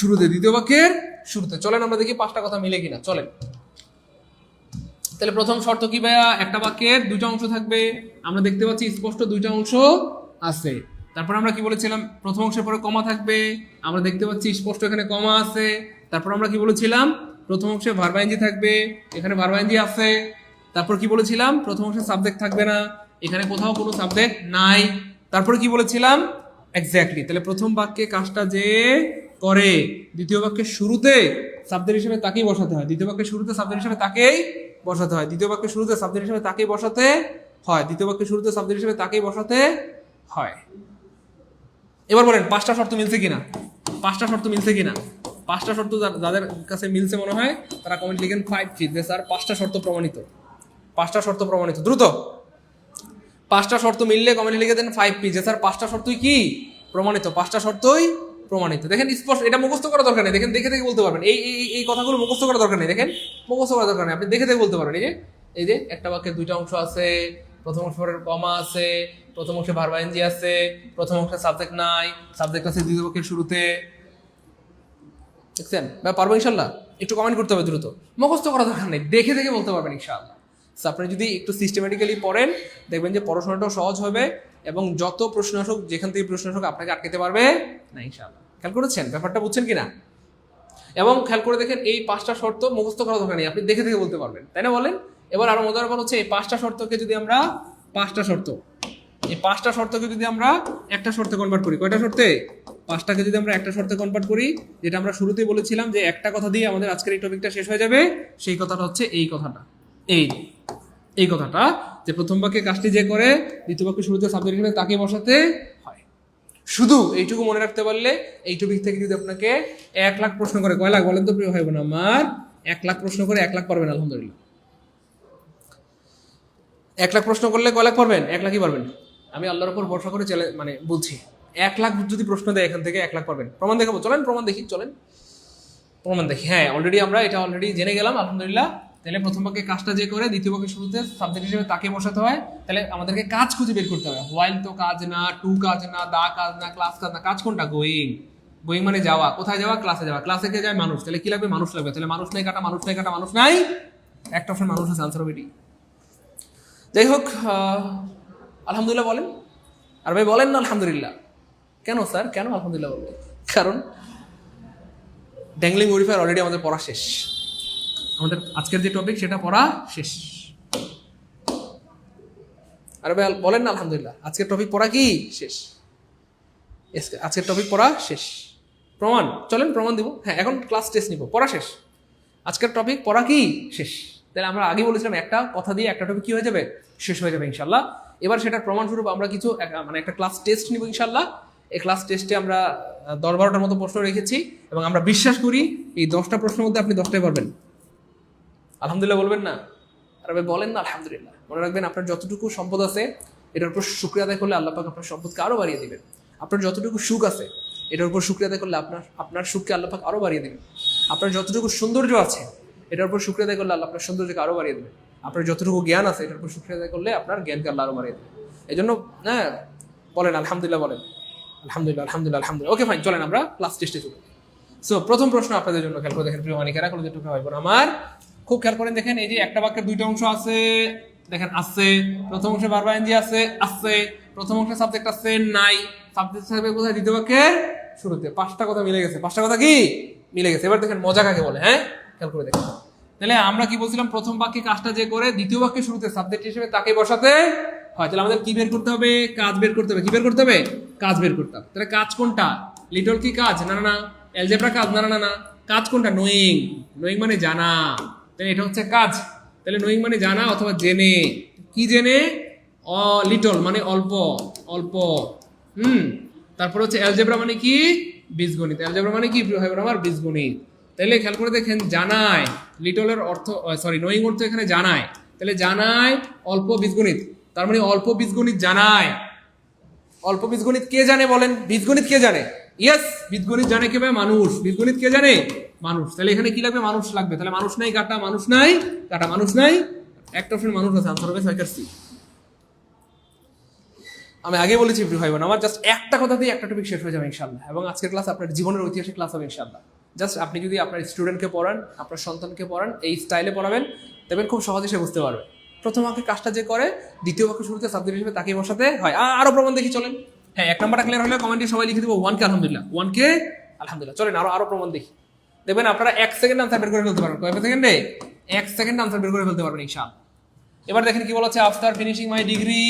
শুরুতে। দ্বিতীয় বাক্যের শুরুতে। চলেন আমরা দেখি 5টা কথা মিলে কিনা। চলেন, তাহলে প্রথম শর্ত কি ভাইয়া? একটা বাক্যের 2টা অংশ থাকবে। আমরা দেখতে পাচ্ছি স্পষ্ট 2টা অংশ আছে। তারপর আমরা কি বলেছিলাম? প্রথম অংশের পরে কমা থাকবে। আমরা দেখতে পাচ্ছি স্পষ্ট এখানে কমা আছে। তারপর আমরা কি বলেছিলাম? প্রথম অংশে ভার্ব আইএনজি থাকবে, এখানে ভার্ব আইএনজি আছে। তারপর কি বলেছিলাম? প্রথম অংশে সাবজেক্ট থাকবে না, এখানে কোথাও কোনো সাবজেক্ট নাই। তারপরে কি বলেছিলাম? এক্স্যাক্টলি। তাহলে প্রথম বাক্যে কাজটা যে করে দ্বিতীয় বাক্যের শুরুতে সাবজেক্ট হিসেবে তাকেই বসাতে হয়। দ্বিতীয় বাক্যের শুরুতে সাবজেক্ট হিসেবে তাকেই বসাতে হয়। দ্বিতীয় বাক্যের শুরুতে সাবজেক্ট হিসেবে তাকেই বসাতে হয়। দ্বিতীয় বাক্যের শুরুতে সাবজেক্ট হিসেবে তাকেই বসাতে হয়। এবার বলেন 5টা শর্ত মিলছে কিনা? 5টা শর্ত মিলছে কিনা? 5টা শর্ত যাদের কাছে মিলছে মনে হয় তারা কমেন্ট লিখেন 5 ফিট যে স্যার 5টা শর্ত প্রমাণিত। 5টা শর্ত প্রমাণিত। দ্রুত 5টা শর্ত মিললে কমেন্ট লিখে দেন 5 পি যে স্যার 5টা শর্তই কি প্রমাণিত। 5টা শর্তই প্রমাণিত। দেখেন স্পষ্ট, এটা মুখস্থ করা দরকার নেই। দেখেন, দেখে দেখে বলতে পারবেন। এই কথাগুলো মুখস্থ করা দরকার নেই। দেখেন, মুখস্থ করা দরকার নেই, আপনি দেখে দেখে বলতে পারবেন। এই যে একটা বাক্যের 2টা অংশ আছে, প্রথম অংশের কমা আছে, প্রথম অংশে ভার্ব আইএনজি আছে, প্রথম অংশে সাবজেক্ট নাই, সাবজেক্ট আছে দ্বিতীয় বাক্যের শুরুতে। দেখছেন? পারবো ইনশাল্লাহ? একটু কমেন্ট করতে হবে দ্রুত। মুখস্থ করা দরকার নেই, দেখে দেখে বলতে পারবেন ইনশাআল্লাহ। আপনি যদি একটু সিস্টেমেটিক্যালি পড়েন দেখবেন যে পড়াশোনাটাও সহজ হবে, এবং যত প্রশ্ন আসুক, যেখান থেকে প্রশ্ন আসুক, আপনাকে আটকাতে পারবে না ইনশাআল্লাহ। খেয়াল করেছেন ব্যাপারটা? বুঝছেন কিনা? এবং খেয়াল করে দেখেন, এই 5টা শর্ত মুখস্থ করা দরকার নেই, আপনি দেখে দেখে বলতে পারবেন, তাই না? বলেন। এবার আরো মজার ব্যাপার হচ্ছে, এই 5টা শর্তকে যদি আমরা 5টা শর্ত, এই 5টা শর্তকে যদি আমরা একটা শর্তে কনভার্ট করি। কয়টা শর্তে? 5টাকে যদি আমরা একটা শর্তে কনভার্ট করি, যেটা আমরা শুরুতেই বলেছিলাম যে একটা কথা দিয়ে আমাদের আজকের এই টপিকটা শেষ হয়ে যাবে, সেই কথাটা হচ্ছে এই কথাটা। এই কথাটা যে প্রথম বাক্যে কাজটি যে করে দ্বিতীয় বাক্যে শুরুতে সাবজেক্ট হিসেবে তাকে বসাতে হয়। শুধু এইটুকু মনে রাখতে পারলে এই টপিক থেকে যদি আপনাকে 1 লাখ প্রশ্ন করে, কয় লাখ বলেন তো প্রিয় ভাই বোন আমার? 1 লাখ প্রশ্ন করে 1 লাখ পারবেন আলহামদুলিল্লাহ। 1 লাখ প্রশ্ন করলে কয় লাখ পারবেন? 1 লাখই পারবেন। আমি আল্লাহর উপর ভরসা করে বলছি, 1 লাখ যদি প্রশ্ন দেয় এখান থেকে 1 লাখ পারবেন। প্রমাণ দেখাবো, চলেন প্রমাণ দেখি। চলেন প্রমাণ দেখি। হ্যাঁ, আমরা এটা অলরেডি জেনে গেলাম আলহামদুলিল্লাহ। তাহলে প্রথম বাক্যে কাজটা যে করে দ্বিতীয় বাক্যের শুরুতে সাবজেক্ট হিসেবে তাকে বসাতে হয়। তাহলে আমাদেরকে কাজ খুঁজে বের করতে হবে। হোয়াইল তো কাজ না, টু কাজ না, দা কাজ না, ক্লাস কাজ না। কাজ কোনটা? গোয়িং। গোয়িং মানে যাওয়া। কোথায় যাওয়া? ক্লাসে যাওয়া। ক্লাসে কে যায়? মানুষ। তাহলে কি লাগবে? মানুষ লাগবে। তাহলে মানুষ নাই কাটা, মানুষ নাই কাটা, মানুষ নাই, একটা অপশন মানুষ আছে, আনসার হবে এটি। যাই হোক, আলহামদুলিল্লাহ বলেন। আর ভাই বলেন না আলহামদুলিল্লাহ। কেন স্যার? কেন আলহামদুলিল্লাহ বলবেন? কারণ ড্যাংলিং মডিফায়ার অলরেডি আমাদের পড়া শেষ। আমাদের আজকের যে টপিক সেটা পড়া শেষ। আরে ভাই বলেন না আলহামদুলিল্লাহ। আজকের টপিক পড়া কি শেষ? আজকের টপিক পড়া শেষ। প্রমাণ, চলেন প্রমাণ দিব। হ্যাঁ, এখন ক্লাস টেস্ট নিব, পড়া শেষ। আজকের টপিক পড়া কি শেষ। তাহলে আমরা আগে বলেছিলাম একটা কথা দিয়ে একটা টপিক কি হয়ে যাবে? শেষ হয়ে যাবে ইনশাল্লাহ। এবার সেটার প্রমাণস্বরূপ আমরা কিছু একটা ক্লাস টেস্ট নিব ইনশাল্লাহ। এই ক্লাস টেস্টে আমরা 10-12টার মতো প্রশ্ন রেখেছি, এবং আমরা বিশ্বাস করি এই 10টা প্রশ্নের মধ্যে আপনি 10টাই পারবেন। আলহামদুলিল্লাহ বলবেন না? আর ভাই বলেন না আলহামদুলিল্লাহ। মনে রাখবেন আপনার যতটুকু সম্পদ আছে এটার উপর শুকরিয়া আদায় করলে আল্লাহ পাক আপনার সম্পদকে আরো বাড়িয়ে দিবেন। আপনার যতটুকু সুখ আছে এটার উপর শুকরিয়া আদায় করলে আপনার সুখকে আল্লাহ পাক আরো বাড়িয়ে দিবেন। আপনার যতটুকু সৌন্দর্য আছে এটার উপর শুকরিয়া আদায় করলে আল্লাহ আপনার সৌন্দর্যকে আরো বাড়িয়ে দেবেন। আপনার যতটুকু জ্ঞান আছে এটার উপর শুকরিয়া আদায় করলে আপনার জ্ঞানকে আল্লাহ আরো বাড়িয়ে দেবেন। এই জন্য হ্যাঁ বলেন আলহামদুলিল্লাহ, বলেন আলহামদুলিল্লাহ আলহামদুলিল্লাহ আলহামদুলিল্লাহ। ওকে ফাইন, চলেন আমরা ক্লাস টেস্টে চলি। সো প্রথম প্রশ্ন আপনাদের জন্য খেয়াল করে দেখেন প্রিয় মানিকেরা, কোনো যেটুকু হয় আমার খুব খেয়াল করেন। দেখেন এই যে একটা বাক্যের দুইটা অংশ আছে, দেখেন আছে, প্রথম অংশে ভার্ব আইএনজি আছে, প্রথম অংশে সাবজেক্ট আছে নাই, সাবজেক্ট থাকবে কোথায়? দ্বিতীয় বাক্যের শুরুতে। পাঁচটা কথা মিলে গেছে, পাঁচটা কথা কি মিলে গেছে। এবার দেখেন মজা কাকে বলে, হ্যাঁ খেয়াল করে দেখেন। তাহলে আমরা কি বলছিলাম, প্রথম বাক্যে কাজটা যে করে দ্বিতীয় বাক্যের শুরুতে সাবজেক্ট হিসেবে তাকে বসাতে হয়। তাহলে আমাদের কি বের করতে হবে? কাজ বের করতে হবে। কি বের করতে হবে? কাজ বের করতে হবে। তাহলে কাজ কোনটা? লিটল কি কাজ? না না না। অ্যালজেব্রা কাজ? না না না। কাজ কোনটা? নোয়িং। নোয়িং মানে জানা, তাহলে এটা হচ্ছে কাজ। তাহলে নোয়িং মানে জানা অথবা জেনে। কি জেনে? লিটল মানে অল্প অল্প। তারপর হচ্ছে অ্যালজেব্রা মানে কি? বীজগণিত। অ্যালজেব্রা মানে কি প্রিয় ভাই বোন আমার? বীজগণিত। তাহলে খেয়াল করে দেখেন, জানায় লিটলের অর্থ, সরি নোয়িং অর্থ এখানে জানায়। তাহলে জানায় অল্প বীজগণিত, তার মানে অল্প বীজগণিত জানায়। অল্প বীজগণিত কে জানে বলেন? বীজগণিত কে জানে? ইয়েস, বীজগণিত জানে কে ভাই? মানুষ। বীজগণিত কে জানে? মানুষ। তাহলে এখানে কি লাগবে? মানুষ লাগবে। তাহলে মানুষ নাই কাটা, মানুষ নাই কাটা, মানুষ নাই, একটা অপশন মানুষ আছে, আনসার হবে ছয়কার সি। আমি আগে বলেছি ভাই বোন আমার, জাস্ট একটা কথাতেই একটা টপিক শেষ হয়ে যাবে ইনশাআল্লাহ। এবং আজকের ক্লাস আপনার জীবনের ঐতিহাসিক ক্লাস হবে ইনশাআল্লাহ। জাস্ট আপনি যদি আপনার স্টুডেন্টকে পড়ান, আপনার সন্তানকে পড়ান, এই স্টাইলে পড়াবেন, দেখবেন খুব সহজে সে বুঝতে পারবে। প্রথম বাক্যে কাজটা যে করে দ্বিতীয় বাক্য শুরুতে সাবজেক্ট হিসেবে তাকে বসাতে হয়। আরো প্রমাণ দেখি চলেন। হ্যাঁ, এক নাম্বারটা ক্লিয়ার হলে কমেন্টে সবাই লিখে দেবো 1K আলহামদুলিল্লাহ, 1K আলহামদুলিল্লাহ। চলেন আরো প্রমাণ দেখি। দেখবেন আপনারা 1 সেকেন্ড আনসার বের করে ফেলতে পারবেন। কয় সেকেন্ডে? 1 সেকেন্ড আনসার বের করে ফেলতে পারবেন ইনশাআল্লাহ। এবার দেখেন কি বলা আছে, আফটার ফিনিশিং মাই ডিগ্রি।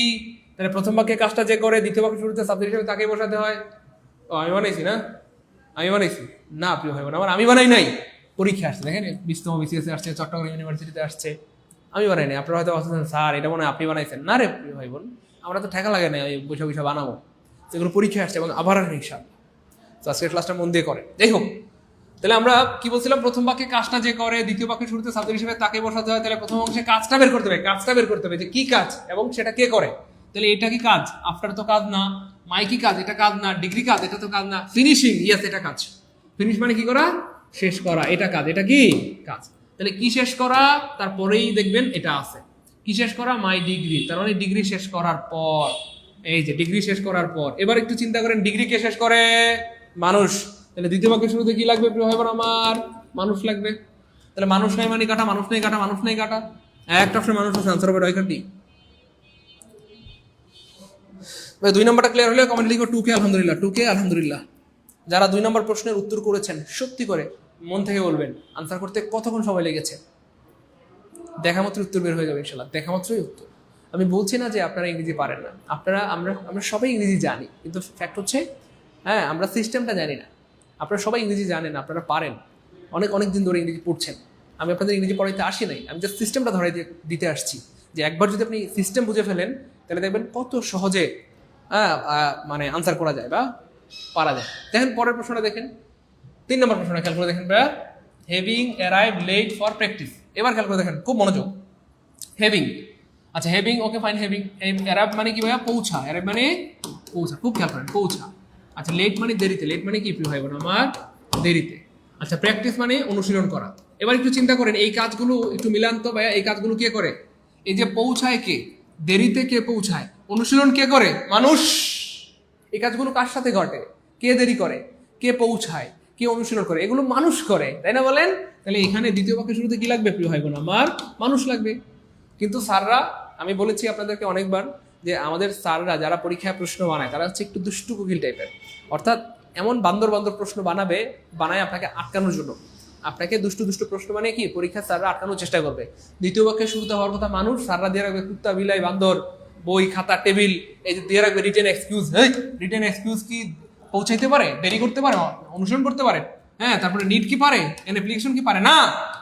তাহলে প্রথম বাক্যে কাজটা যে করে দ্বিতীয় বাক্য শুরুতে সাবজেক্ট হিসেবে তাকে বসাতে হয়। ও আমি বানাইছি না? আমি বানাইছি না প্রিয় ভাই বোন আমার, আমি বানাই নাই। পরীক্ষা আসছে, দেখেন 20তম বিসিএস আসছে, চট্টগ্রাম ইউনিভার্সিটিতে আসছে, আমি বানাই নাই। আপনারা হয়তো ভাবছেন স্যার এটা মনে হয় আপনি বানাইছেন। না রে প্রিয় ভাই বোন, আমরা তো ঠেকা লাগে না ওই বৈশা বৈশা বানাবো। সেগুলো পরীক্ষা আসছে এবং আবার ইনশাআল্লাহ। তো আজকের ক্লাসটা মন দিয়ে করে। যাই হোক, তাহলে আমরা কি বলছিলাম, প্রথম বাক্যে কাজটা যে করে দ্বিতীয় বাক্যের শুরুতে সাবজেক্ট হিসেবে তাকে বসাতে হয়। তাহলে প্রথম অংশে কাজটা বের করতে হবে, কাজটা বের করতে হবে যে কি কাজ এবং সেটা কে করে। তাহলে এটা কি কাজ? আফটার তো কাজ না। মাই কি কাজ? এটা কাজ না। ডিগ্রি কাজ? এটা তো কাজ না। ফিনিশিং, ইয়েস এটা কাজ। ফিনিশ মানে কি করা? শেষ করা, এটা কাজ। এটা কি কাজ? তাহলে কি শেষ করা? তারপরেই দেখবেন এটা আছে, কি শেষ করা? মাই ডিগ্রি, তার মানে ডিগ্রি শেষ করার পর। এই যে ডিগ্রি শেষ করার পর। এবার একটু চিন্তা করেন, ডিগ্রি কে শেষ করে? মানুষ। তাহলে দ্বিতীয় বাক্যের শুরুতে কি লাগবে প্রিয় ভাই বোন আমার? মানুষ লাগবে। তাহলে মানুষ নাই মানে কাটা, মানুষ নেই কাটা, মানুষ নেই কাটা, একটা অপশন মানুষ আছে, আনসার হবে ডি। দুই নম্বরটা ক্লিয়ার হলে কমেন্ট লিখো 2K আলহামদুলিল্লাহ, 2K আলহামদুলিল্লাহ। যারা 2 নম্বর প্রশ্নের উত্তর করেছেন সত্যি করে মন থেকে বলবেন আনসার করতে কতক্ষণ সময় লেগেছে। দেখা মাত্রই উত্তর বের হয়ে যাবে ইনশাআল্লাহ, দেখা মাত্রই উত্তর। আমি বলছি না যে আপনারা ইংরেজি পারেন না, আমরা সবাই ইংরেজি জানি, কিন্তু ফ্যাক্ট হচ্ছে হ্যাঁ আমরা সিস্টেমটা জানি না। আপনারা সবাই ইংরেজি জানেন, আপনারা পারেন, অনেক দিন ধরে ইংরেজি পড়ছেন। আমি আপনাদের ইংরেজি পড়াইতে আসি নাই, আমি জাস্ট সিস্টেমটা ধরাই দিতে আসছি। যে একবার যদি আপনি সিস্টেম বুঝে ফেলেন তাহলে দেখবেন কত সহজে মানে আনসার করা যায় বা পারা যায়। দেখেন পরের প্রশ্নটা দেখেন, 3 নম্বর প্রশ্নটা খেয়াল করে দেখেন ভাইয়া। Having arrive late for practice. এবার খেয়াল করে দেখেন, খুব মনোযোগ। হ্যাভিং, আচ্ছা having, okay fine. Having, arrive মানে কি ভাইয়া? পৌঁছা। অ্যারাইভ মানে পৌঁছা, খুব খেয়াল করেন, পৌঁছা। আচ্ছা লেট মানে দেরিতে। লেট মানে কি প্রিয় ভাই বোন আমার? দেরিতে। আচ্ছা প্র্যাকটিস মানে অনুশীলন করা। এবার একটু চিন্তা করেন, এই কাজগুলো একটু মিলান তো ভাইয়া। এই কাজগুলো কে করে? এই যে পৌঁছায় কে? দেরিতে কে পৌঁছায়? অনুশীলন কে করে? মানুষ। এই কাজগুলো কার সাথে ঘটে? কে দেরি করে, কে পৌঁছায়, কে অনুশীলন করে? এগুলো মানুষ করে, তাই না বলেন? তাহলে এখানে দ্বিতীয় বাক্যের শুরুতে কি লাগবে প্রিয় ভাই বোন আমার? মানুষ লাগবে। কিন্তু স্যাররা, আমি বলেছি আপনাদেরকে অনেকবার যে আমাদের স্যাররা যারা পরীক্ষায় প্রশ্ন বানায় তারা হচ্ছে একটু দুষ্টু কোকিল টাইপের। অর্থাৎ এমন বান্দর প্রশ্ন বানায় আপনাকে আটকানোর জন্য। আপনাকে দুষ্টু প্রশ্ন বানিয়ে কি পরীক্ষা স্যাররা আটকানোর চেষ্টা করবে। দ্বিতীয় বাক্যের শুরুতে হওয়ার কথা মানুষ, স্যাররা দিয়ে রাখবে কুত্তা, বিলাই, বান্দর, বই, খাতা, টেবিল, এই যে দিয়ে রাখবে রিটেন এক্সকিউজ। রিটেন এক্সকিউজ কি পৌঁছাইতে পারে? দেরি করতে পারে? অনুসরণ করতে পারে? হ্যাঁ, তারপরে নিট কি পারে? অ্যাপ্লিকেশন কি পারে? না।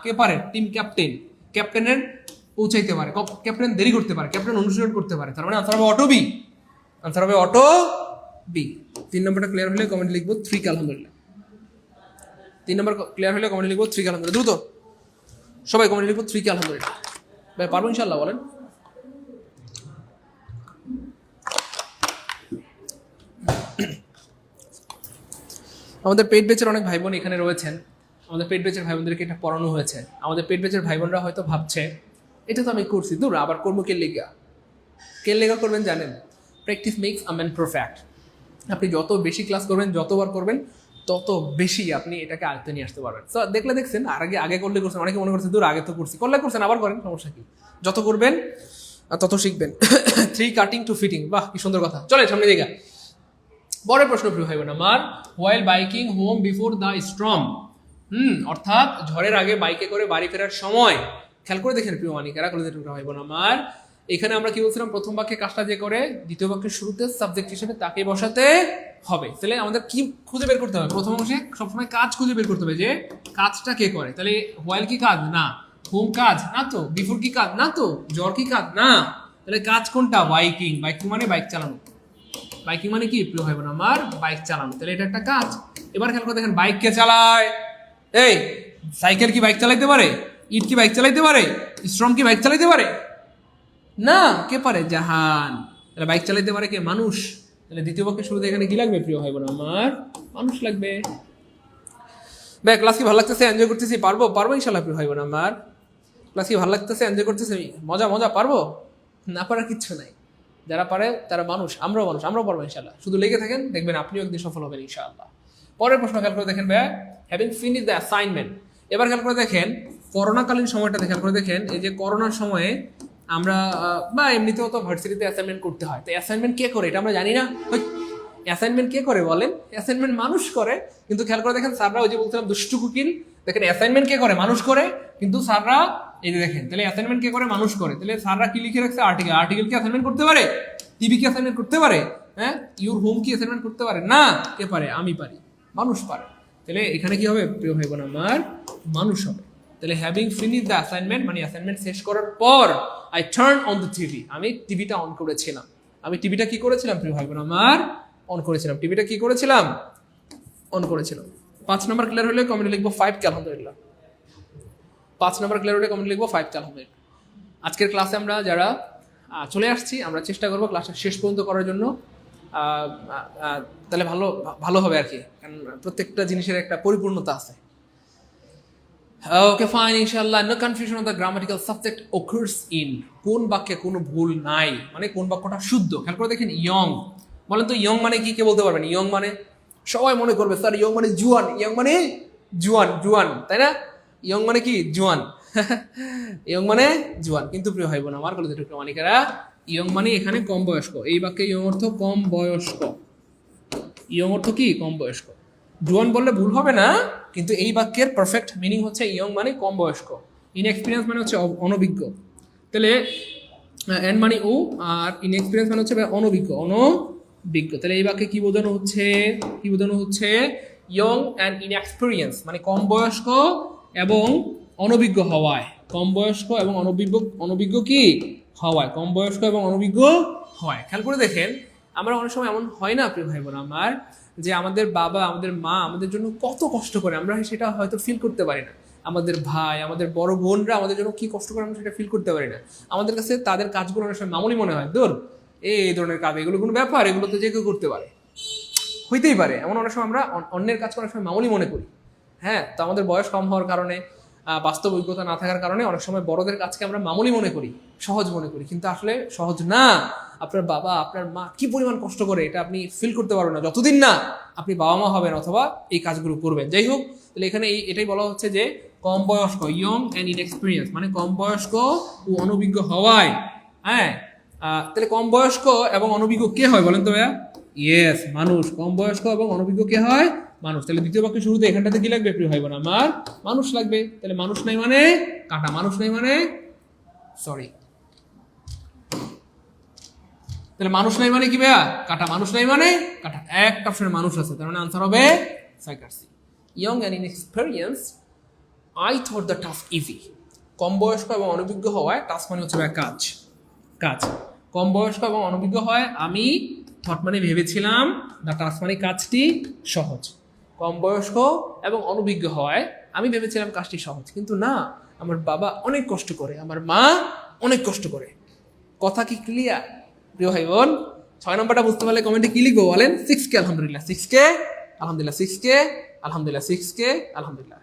কে পারে? Team captain. ক্যাপ্টেনের পৌঁছাইতে পারে, ক্যাপ্টেন দেরি করতে পারে, ক্যাপ্টেন অনুসরণ করতে পারে। তার মানে আনসার হবে অটো বি। আনসার হবে অটো বি। 3 নম্বরটা ক্লিয়ার হলে কমেন্ট লিখবো 3K আলহামদুলিল্লাহ। 3 নম্বর ক্লিয়ার হলে কমেন্ট লিখবো 3K আলহামদুলিল্লাহ। দ্রুত সবাই কমেন্ট লিখবো 3K আলহামদুলিল্লাহ। ভাই পারবো ইনশাল্লাহ বলেন। আমাদের পেট বেচের অনেক ভাই বোন এখানে রয়েছেন, আমাদের পেট বেচের ভাই বোনদেরকে এটা পড়ানো হয়েছে। আমাদের পেট বেচের ভাই বোনরা হয়তো ভাবছে এটা তো আমি করছি, দূর আবার কর্ম কে লেগা করবেন জানেন? Practice makes a man perfect. আপনি যত বেশি ক্লাস করবেন, যতবার করবেন, তত বেশি আপনি এটাকে আয়ত্তে নিয়ে আসতে পারবেন। তো দেখছেন আর আগে করলে করছেন, অনেকে মনে করছে দূর আগে তো করছি, করছেন আবার করেন, সমস্যা কি? যত করবেন তত শিখবেন। 3 কাটিং টু ফিটিং, বাহ কি সুন্দর কথা। চলে সামনে জায়গা। পরের প্রশ্ন প্রিয় ভাই বোন আমার, while biking home before the storm, অর্থাৎ ঝড়ের আগে বাইকে করে বাড়ি ফেরার সময়, খেয়াল করে দেখেন প্রিয় মানিকেরা, ভাই বোন আমার, এখানে আমরা কি বলছিলাম, প্রথম বাক্যে কাজটা যে করে দ্বিতীয় বাক্যের শুরুতে সাবজেক্ট হিসেবে তাকে বসাতে হবে। তাহলে আমাদের কি খুঁজে বের করতে হবে? প্রথম অংশে সবসময় কাজ খুঁজে বের করতে হবে, যে কাজটা কে করে। তাহলে হোয়াইল কি কাজ? না। হোম কাজ? না তো। বিফোর কি কাজ? না তো। জ্বর কি কাজ? না। তাহলে কাজ কোনটা? বাইকিং। বাইকিং মানে বাইক চালানো। বাইকিং মানে কি প্রিয় ভাই বোন আমার? বাইক চালানো। তাহলে এটা একটা কাজ। এবার খেয়াল করে দেখেন, বাইক কে চালায়? এই সাইকেল কি বাইক চালাইতে পারে? ইট কি বাইক চালাইতে পারে? স্ট্রম কি বাইক চালাইতে পারে? না। কে পারে? জাহান। তাহলে বাইক চালাইতে পারে কে? মানুষ। তাহলে দ্বিতীয় বাক্যের শুরুতে এখানে কি লাগবে প্রিয় ভাই বোন আমার? মানুষ লাগবে। ভাই ক্লাস কি ভালো লাগতেছে? এনজয় করতেছি? পারবো ইনশাল্লাহ প্রিয় ভাই বোন আমার। ক্লাস কি ভালো লাগতেছে? এনজয় করতেছি? মজা পারবো? না পারার কিচ্ছু নাই। যারা পারে তারা মানুষ, আমরাও পারবো ইনশাল্লাহ। শুধু লেগে থাকেন, দেখবেন আপনিও একদিন সফল হবেন ইনশাআল্লাহ। পরের প্রশ্ন খেয়াল করে দেখেন ভাই, হ্যাভিং ফিনিশ দ্য অ্যাসাইনমেন্ট। এবার খেয়াল করে দেখেন করোনাকালীন সময়টা খেয়াল করে দেখেন, এই যে করোনার সময়ে আমরা বা এমনিতেও তো ভার্সিটিতে অ্যাসাইনমেন্ট করতে হয়, তো অ্যাসাইনমেন্ট কে করে এটা আমরা জানি না। অ্যাসাইনমেন্ট কে করে বলেন? অ্যাসাইনমেন্ট মানুষ করে। কিন্তু খেয়াল করে দেখেন স্যাররা, ওই যে বলছিলাম দুষ্টু কুকিল, দেখেন অ্যাসাইনমেন্ট কে করে? মানুষ করে। কিন্তু স্যাররা এই যে দেখেন, তাহলে অ্যাসাইনমেন্ট কে করে? মানুষ করে। তাহলে স্যাররা কি লিখে রাখছে? আর্টিকেল কি অ্যাসাইনমেন্ট করতে পারে? টিভি কি অ্যাসাইনমেন্ট করতে পারে? হ্যাঁ, ইউর হোম কি অ্যাসাইনমেন্ট করতে পারে? না। কে পারে? আমি পারি, মানুষ পারে। তাহলে এখানে কি হবে প্রিয় ভাই বোন আমার? মানুষ হবে। তাহলে হ্যাভিং ফিনিশ দ্য অ্যাসাইনমেন্ট মানে অ্যাসাইনমেন্ট শেষ করার পর I turn on the TV, আমি টিভিটা অন করেছিলাম। আমি টিভিটা কি করেছিলাম প্রিয় ভাই বোন আমার? অন করেছিলাম। টিভিটা কি করেছিলাম? অন করেছিলাম। 5 নম্বর ক্লিয়ার হলে কমেন্টে লিখবো 5 কে আলহামদুলিল্লাহ। 5 নম্বর ক্লিয়ার হলে কমেন্টে লিখবো 5 কে আলহামদুলিল্লাহ। আজকের ক্লাসে আমরা যারা চলে আসছি, আমরা চেষ্টা করবো ক্লাসটা শেষ পর্যন্ত করার জন্য। তাহলে ভালো হবে আর কি, কারণ প্রত্যেকটা জিনিসের একটা পরিপূর্ণতা আছে। ওকে ফাইন ইনশাআল্লাহ। No confusion of the grammatical subject occurs in, কোন বাক্যে কোনো ভুল নাই, মানে কোন বাক্যটা শুদ্ধ। খেয়াল করে দেখেন, ইয়ং বলেন তো, ইয়ং মানে কি? কে বলতে পারবেন? ইয়ং মানে সবাই মনে করবে স্যার ইয়ং মানে জুয়ান। ইয়ং মানে জুয়ান, তাই না? ইয়ং মানে কি? জুয়ান। ইয়ং মানে জুয়ান। কিন্তু প্রিয় ভাই বোন আমার, কলেজের প্রিয় মানিকেরা, ইয়ং মানে এখানে কম বয়স্ক। এই বাক্যে ইয়ং অর্থ কম বয়স্ক। ইয়ং অর্থ কি? কম বয়স্ক। জুয়ান বললে ভুল হবে না, কিন্তু এই বাক্যের পারফেক্ট মিনিং হচ্ছে ইয়ং মানে কম বয়স্ক, ইনএক্সপিরিয়েন্স মানে হচ্ছে অনভিজ্ঞ। তাহলে এন্ড মানে ও, আর ইনএক্সপিরিয়েন্স মানে হচ্ছে অনভিজ্ঞ। তাহলে এই বাক্যে কি বোঝানো হচ্ছে? ইয়ং অ্যান্ড ইনএক্সপিরিয়েন্স মানে কম বয়স্ক এবং অনভিজ্ঞ হওয়ায়। কম বয়স্ক এবং অনভিজ্ঞ কি হওয়ায়? কম বয়স্ক এবং অনভিজ্ঞ হওয়ায়। খেয়াল করে দেখেন, আমরা অনেক সময় এমন হয় না প্রিয় ভাই বোন আমার, যে আমাদের বাবা আমাদের মা আমাদের জন্য কত কষ্ট করে, আমরা সেটা হয়তো ফিল করতে পারি না। আমাদের ভাই, আমাদের বড় বোনরা আমাদের জন্য কি কষ্ট করে, আমরা সেটা ফিল করতে পারি না। আমাদের কাছে তাদের কাজগুলো অনেক সময় মামুলি মনে হয়, দূর এই ধরনের কাজ, এগুলো কোনো ব্যাপার, এগুলো তো যে কেউ করতে পারে, হইতেই পারে। এমন অনেক সময় আমরা অন্যের কাজ অনেক সময় মামুলি মনে করি। হ্যাঁ, তো আমাদের বয়স কম হওয়ার কারণে, বাস্তব অভিজ্ঞতা না থাকার কারণে অনেক সময় বড়দের কাজকে আমরা মামুলি মনে করি, সহজ মনে করি, কিন্তু আসলে সহজ না। আপনার বাবা আপনার মা কি পরিমাণ কষ্ট করে, এটা আপনি ফিল করতে পারবেন না যতদিন না আপনি বাবা মা হবেন অথবা এই কাজগুলো করবেন। যাই হোক, তাহলে এখানে এটাই বলা হচ্ছে যে কম বয়স্ক, ইয়ং অ্যান্ড ইনএক্সপিরিয়েন্স মানে কম বয়স্ক ও অনভিজ্ঞ হওয়ায়। হ্যাঁ, তাহলে কম বয়স্ক এবং অনভিজ্ঞ কে হয় বলেন তো ভাইয়া? ইয়েস, মানুষ। কম বয়স্ক এবং অনভিজ্ঞ কে হয়? মানুষ। তাহলে দ্বিতীয় বাক্যের শুরুতে এখানটাতে কি লাগবে প্রিয় ভাই বোন আমার? মানুষ লাগবে। তাহলে মানুষ নাই মানে কাটা, মানুষ নাই মানে সরি, তাহলে মানুষ নাই মানে কি ভাইয়া? কাটা। মানুষ নাই মানে কাটা। একটা অপশনে মানুষ আছে, তার মানে আনসার হবে সাইকারসি। Young and inexperience, I thought the task easy. কম বয়স্ক এবং অনভিজ্ঞ হওয়ায়, টাস্ক মানে হচ্ছে কাজ। কম বয়স্ক এবং অনভিজ্ঞ হয়, আমি থট মানে ভেবেছিলাম, দ্য টাস্ক মানে কাজটি সহজ। কম বয়স্ক এবং অনভিজ্ঞ হওয়ায় আমি ভেবেছিলাম কাজটি সহজ, কিন্তু না, আমার বাবা অনেক কষ্ট করে, আমার মা অনেক কষ্ট করে। কথা কি ক্লিয়ার প্রিয় ভাই বোন? 6 নম্বরটা বুঝতে পারলে কমেন্টে কি লিখবো বলেন? 6K আলহামদুলিল্লাহ, 6K আলহামদুলিল্লাহ, 6K আলহামদুলিল্লাহ, 6K আলহামদুলিল্লাহ।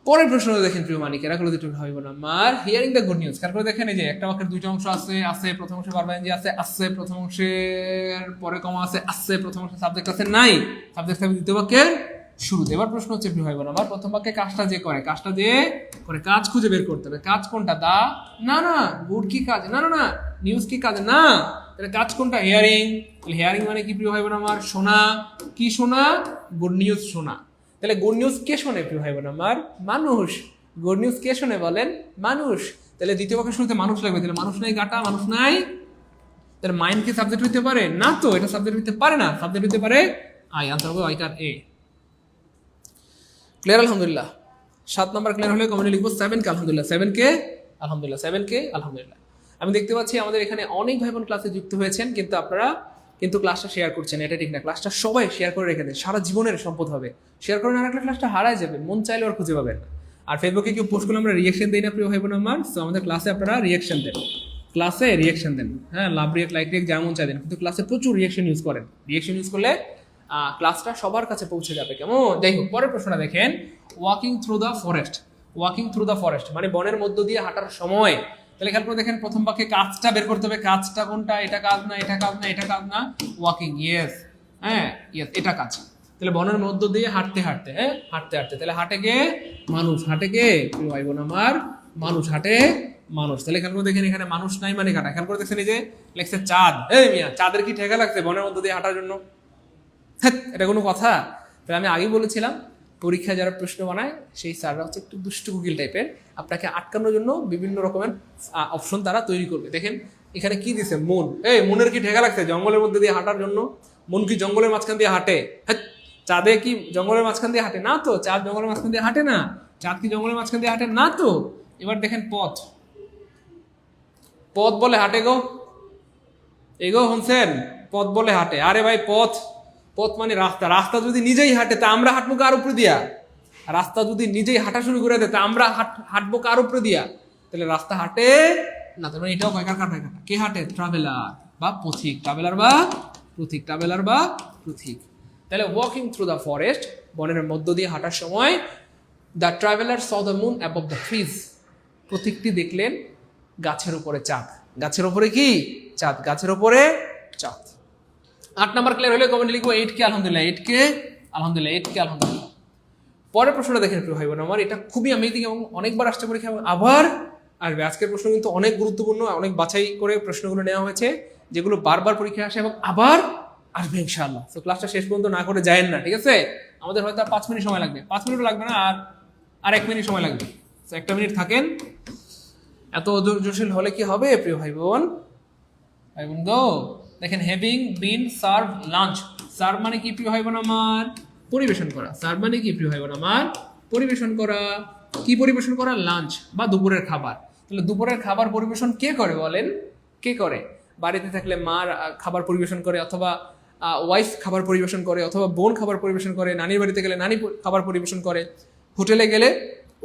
পরের প্রশ্ন দেখেন প্রিয় মানিকেরা, এগুলো দুটো ভাই বোন আমার। হিয়ারিং দ্য গুড নিউজ, তারপরে দেখেন এই যে একটা বাক্যের দুইটা অংশ আছে, আছে প্রথম অংশে ভার্ব আইএনজি আছে, আছে প্রথম অংশের পরে কমা আছে, আছে প্রথম অংশে সাবজেক্ট আছে, নাই সাবজেক্ট থাকবে দ্বিতীয় বাক্যের শুরুতে। এবার প্রশ্ন হচ্ছে প্রিয় ভাই বোন আমার, প্রথম বাক্যে কাজটা যে করে, কাজটা যে করে, কাজ খুঁজে বের করতে হবে। কাজ কোনটা? দা না না, গুড কি কাজ? না না না, নিউজ কি কাজ? না, তাহলে কাজ কোনটা? হিয়ারিং। তাহলে হিয়ারিং মানে কি প্রিয় ভাই বোন আমার? শোনা। কি শোনা? গুড নিউজ শোনা। তাহলে গুড নিউজ কে শোনে প্রিয় ভাই বোন আমার? মানুষ। গুড নিউজ কে শোনে বলেন? মানুষ। তাহলে দ্বিতীয় বাক্যের শুরুতে মানুষ লাগবে, তাহলে মানুষ নাই গাটা, মানুষ নাই। তাহলে মাইন্ড কি সাবজেক্ট হইতে পারে? না তো, এটা সাবজেক্ট হইতে পারে না, সাবজেক্ট হইতে পারে আই। আনসার হবে আইটার এ। ক্লিয়ার আলহামদুলিল্লাহ। 7 নম্বর ক্লিয়ার হলে কমেন্টে লিখবো 7K আলহামদুলিল্লাহ, 7K আলহামদুলিল্লাহ, 7K আলহামদুলিল্লাহ। আমি দেখতে পাচ্ছি আমাদের এখানে অনেক ভাই বোন ক্লাসে যুক্ত হয়েছেন, কিন্তু আপনারা কিন্তু ক্লাসটা শেয়ার করছেন, এটা ঠিক না। ক্লাসটা সবাই শেয়ার করে রেখে দেন, সারা জীবনের সম্পদ হবে। শেয়ার করে না রাখলে ক্লাসটা হারায় যাবে, মন চাইলে আর খুঁজে পাবেন না। আর ফেসবুকে কেউ পোস্ট করলে আমরা রিয়েকশন দিই না প্রিয় ভাই বোন আমার। তো আমাদের ক্লাসে আপনারা রিয়েকশন দেন, ক্লাসে রিয়েকশন দেন, হ্যাঁ, লাভ রিয়েক্ট, লাইক রিয়েক্ট, যেমন চাই দেন, কিন্তু ক্লাসে প্রচুর রিয়েকশন ইউজ করেন। রিয়েকশন ইউজ করলে ক্লাসটা সবার কাছে পৌঁছে যাবে, কেমন? যাই হোক, পরের প্রশ্নটা দেখেন, walking through the forest. Walking through the forest মানে বনের মধ্য দিয়ে হাঁটার সময়। তাহলে খেয়াল করে দেখেন, প্রথম বাক্যে কাজটা বের করতে হবে। কাজটা কোনটা? এটা কাজ না, এটা কাজ না, এটা কাজ না, ওয়াকিং, ইয়েস, হ্যাঁ ইয়েস, এটা কাজ। তাহলে বনের মধ্য দিয়ে হাঁটতে হাঁটতে, হ্যাঁ হাঁটতে হাঁটতে, তাহলে হাঁটে গে মানুষ, হাঁটে গে প্রিয় ভাই বোন আমার, মানুষ, হাঁটে মানুষ। তাহলে খেয়াল করে দেখেন, এখানে মানুষ নাই মানে কাটা। খেয়াল করে দেখছেন এই যে লেখছে চাঁদ। এই মিয়া, চাঁদের কি ঠেকা লাগছে বনের মধ্য দিয়ে হাঁটার জন্য? এটা কোনো কথা? তাহলে আমি আগেই বলেছিলাম, পরীক্ষায় যারা প্রশ্ন বানায় সেই স্যাররা হচ্ছে একটু দুষ্টু কুকিল টাইপের। আপনাকে আটকানোর জন্য বিভিন্ন রকমের অপশন তারা তৈরি করবে। দেখেন এখানে কি দিছে? মন। এই মনের কি ঠেকা লাগছে জঙ্গলের মধ্যে দিয়ে হাঁটার জন্য? মন কি জঙ্গলের মাঝখান দিয়ে হাঁটে? চাঁদে কি জঙ্গলের মাঝখান দিয়ে হাঁটে? না তো, চাঁদ জঙ্গলের মাঝখান দিয়ে হাঁটে না। চাঁদ কি জঙ্গলের মাঝখান দিয়ে হাঁটে? না তো। এবার দেখেন পথ, পথ বলে হাঁটে গো, এগো শুনছেন? পথ বলে হাঁটে। আরে ভাই পথ, পথ মানে রাস্তা। রাস্তা যদি নিজেই হাঁটে তা আমরা হাঁটবো কার উপরে দিয়া? রাস্তা যদি নিজেই হাঁটা শুরু করে দেয় তা আমরা হাঁটবো কার উপরে দিয়া? তাহলে রাস্তা হাঁটে না, তার মানে এটাও কয়কার কাটা কাটা। কে হাঁটে? ট্রাভেলার বা পথিক। ট্রাভেলার বা পথিক, ট্রাভেলার বা পথিক। তাহলে ওয়াকিং থ্রু দ্য ফরেস্ট, বনের মধ্য দিয়ে হাঁটার সময়, the traveller saw the moon above the trees, পথিকটি দেখলেন গাছের উপরে চাঁদ। গাছের উপরে কি? চাঁদ। গাছের উপরে চাঁদ। 8 নম্বর ক্লিয়ার হলে কমেন্ট লিখবো 8K আলহামদুলিল্লাহ, 8K আলহামদুলিল্লাহ, 8K আলহামদুলিল্লাহ। পরের প্রশ্নটা দেখেন প্রিয় ভাই বোন আমার, এটা খুবই অ্যামেজিং এবং অনেকবার আসতে পরীক্ষা এবং আবার আসবে। আজকের প্রশ্ন কিন্তু অনেক গুরুত্বপূর্ণ, অনেক বাছাই করে প্রশ্নগুলো নেওয়া হয়েছে, যেগুলো বারবার পরীক্ষা আসে এবং আবার আসবে ইনশাআল্লাহ। তো ক্লাসটা শেষ পর্যন্ত না করে যায়েন না, ঠিক আছে? আমাদের হয়তো আর 5 মিনিট সময় লাগবে, 5 মিনিটও লাগবে না, আর 1 মিনিট সময় লাগবে। তো 1 মিনিট থাকেন। এত জটিল হলে কি হবে প্রিয় ভাই বোন? ভাই বোন গো, দেখেন having been serve lunch. Serve মানে কি প্রিয় ভাই বোন আমার? পরিবেশন করা। সার্ভ মানে কি প্রিয় ভাই বোন আমার? পরিবেশন করা। কি পরিবেশন করা? লাঞ্চ বা দুপুরের খাবার। তাহলে দুপুরের খাবার পরিবেশন কে করে বলেন? কে করে? বাড়িতে থাকলে মা খাবার পরিবেশন করে, অথবা ওয়াইফ খাবার পরিবেশন করে, অথবা বোন খাবার পরিবেশন করে, নানির বাড়িতে গেলে নানি খাবার পরিবেশন করে, হোটেলে গেলে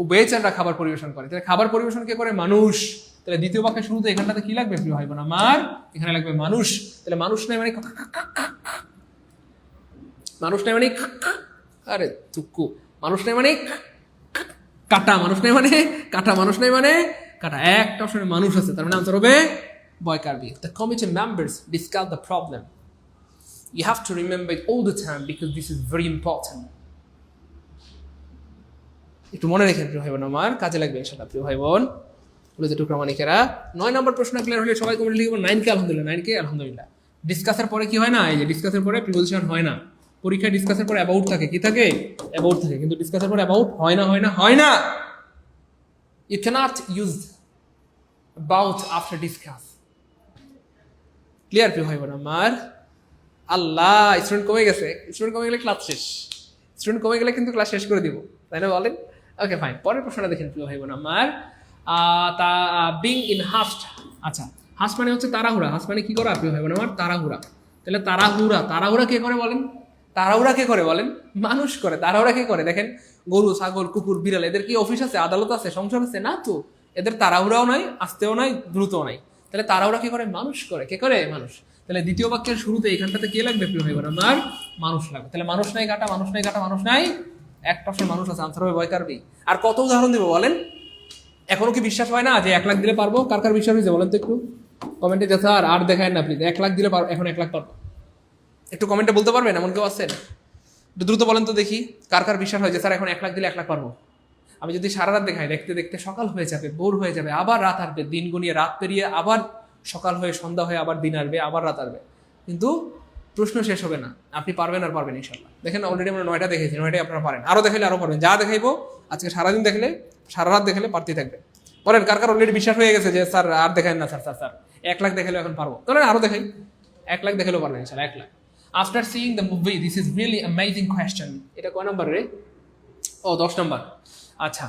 ওয়েটাররা খাবার পরিবেশন করে। তাহলে খাবার পরিবেশন কে করে? মানুষ। তাহলে দ্বিতীয় বাক্যের শুরুতে এখানটাতে কি লাগবে প্রিয় ভাই বোন আমার? এখানে লাগবে মানুষ। তাহলে মানুষ নাই মানে, মানুষ নাই মানে, আরে তুক্কু, মানুষ নাই মানে কাটা, মানুষ নাই মানে কাটা, মানুষ নাই মানে কাটা। একটা অপশনে মানুষ আছে, তার মানে আনসার হবে বয়কার B. The committee members discuss the problem. You have to remember it all the time because this is very important. একটু মনে রেখেন প্রিয় ভাই বোন আমার, কাজে লাগবে ইনশাআল্লাহ প্রিয় ভাই বোন। একটু প্রামাণিকেরা 9 নম্বর প্রশ্ন ক্লিয়ার হলে সবাই কমেন্ট লিখবো 9K আলহামদুলিল্লাহ, 9K আলহামদুলিল্লাহ। ডিসকাসের পরে কি হয় না? এই যে ডিসকাসের পরে প্রিপোজিশন হয় না। পরীক্ষায় ডিসকাসের পরে অ্যাবাউট থাকে। কি থাকে? অ্যাবাউট থাকে। কিন্তু ডিসকাসের পরে অ্যাবাউট হয় না, হয় না, হয় না। You cannot use about after discuss. Clear প্রিয় ভাই বোন আমার? আল্লাহ, স্টুডেন্ট কমে গেছে। স্টুডেন্ট কমে গেলে ক্লাস শেষ। স্টুডেন্ট কমে গেলে কিন্তু ক্লাস শেষ করে দিব, তাই না বলেন? Okay fine. পরের প্রশ্নটা দেখেন প্রিয় ভাই বোন আমার, তা বিং ইন হাস্ট। আচ্ছা, হাস মানে হচ্ছে তাড়াহুড়া। হাস মানে কি করা প্রিয় ভাই বোন আমার? তাড়াহুড়া। তাহলে তাড়াহুড়া, তাড়াহুড়া কে করে বলেন? তাড়াহুড়া কে করে বলেন? মানুষ করে। তাড়াহুড়া কে করে? দেখেন গরু, ছাগল, কুকুর, বিড়াল, এদের কি অফিস আছে, আদালত আছে, সংসার আছে? না তো। এদের তাড়াহুড়াও নাই, আসতেও নাই, দ্রুতও নাই। তাহলে তাড়াহুড়া কি করে? মানুষ করে। কে করে? মানুষ। তাহলে দ্বিতীয় বাক্যের শুরুতে এখানটাতে কে লাগবে প্রিয় ভাই বোন আমার? মানুষ লাগবে। তাহলে মানুষ নাই কাটা, মানুষ নাই কাটা, মানুষ নাই, একটা অপশন মানুষ আছে, আনসার হবে বয়কারবি। আর কত উদাহরণ দেবো বলেন? এখনো কি বিশ্বাস হয় না যে 1 লাখ দিলে পারবো? কার কার বিশ্বাস হয়েছে বলেন তো একটু কমেন্টে। যা স্যার আর দেখায় না প্লিজ, 1 লাখ দিলে পারবো, এখন 1 লাখ পারবো, একটু কমেন্টে বলতে পারবেন? এমন কেউ আছেন? একটু দ্রুত বলেন তো দেখি কার কার বিশ্বাস হয় যে স্যার এখন 1 লাখ দিলে 1 লাখ পারবো। আমি যদি সারা রাত দেখাই, দেখতে দেখতে সকাল হয়ে যাবে, বোর হয়ে যাবে, আবার রাত আসবে, দিন গুনিয়ে রাত পেরিয়ে আবার সকাল হয়ে সন্ধ্যা হয়ে আবার দিন আসবে, আবার রাত আসবে, কিন্তু প্রশ্ন শেষ হবে না। আপনি পারবেন আর পারবেন ইনশাল্লাহ। দেখেন অলরেডি আমরা 9টা দেখেছি, 9টাই আপনারা পারেন, আরো দেখাইলে আরো পারবেন। যা দেখাইবো আজকে সারাদিন দেখলে, সারা রাত দেখলে পারতেই থাকবে। বলেন কার কার অলরেডি বিশ্বাস হয়ে গেছে যে স্যার আর দেখাই না, স্যার স্যার স্যার 1 লাখ দেখালেও এখন পারবো? তাহলে আরো দেখাই, 1 লাখ দেখালেও পারবেন ইনশাল্লাহ। 1 lakh. After seeing the movie this is really amazing question. এটা কয় নাম্বার রে? ও 10 নাম্বার। আচ্ছা,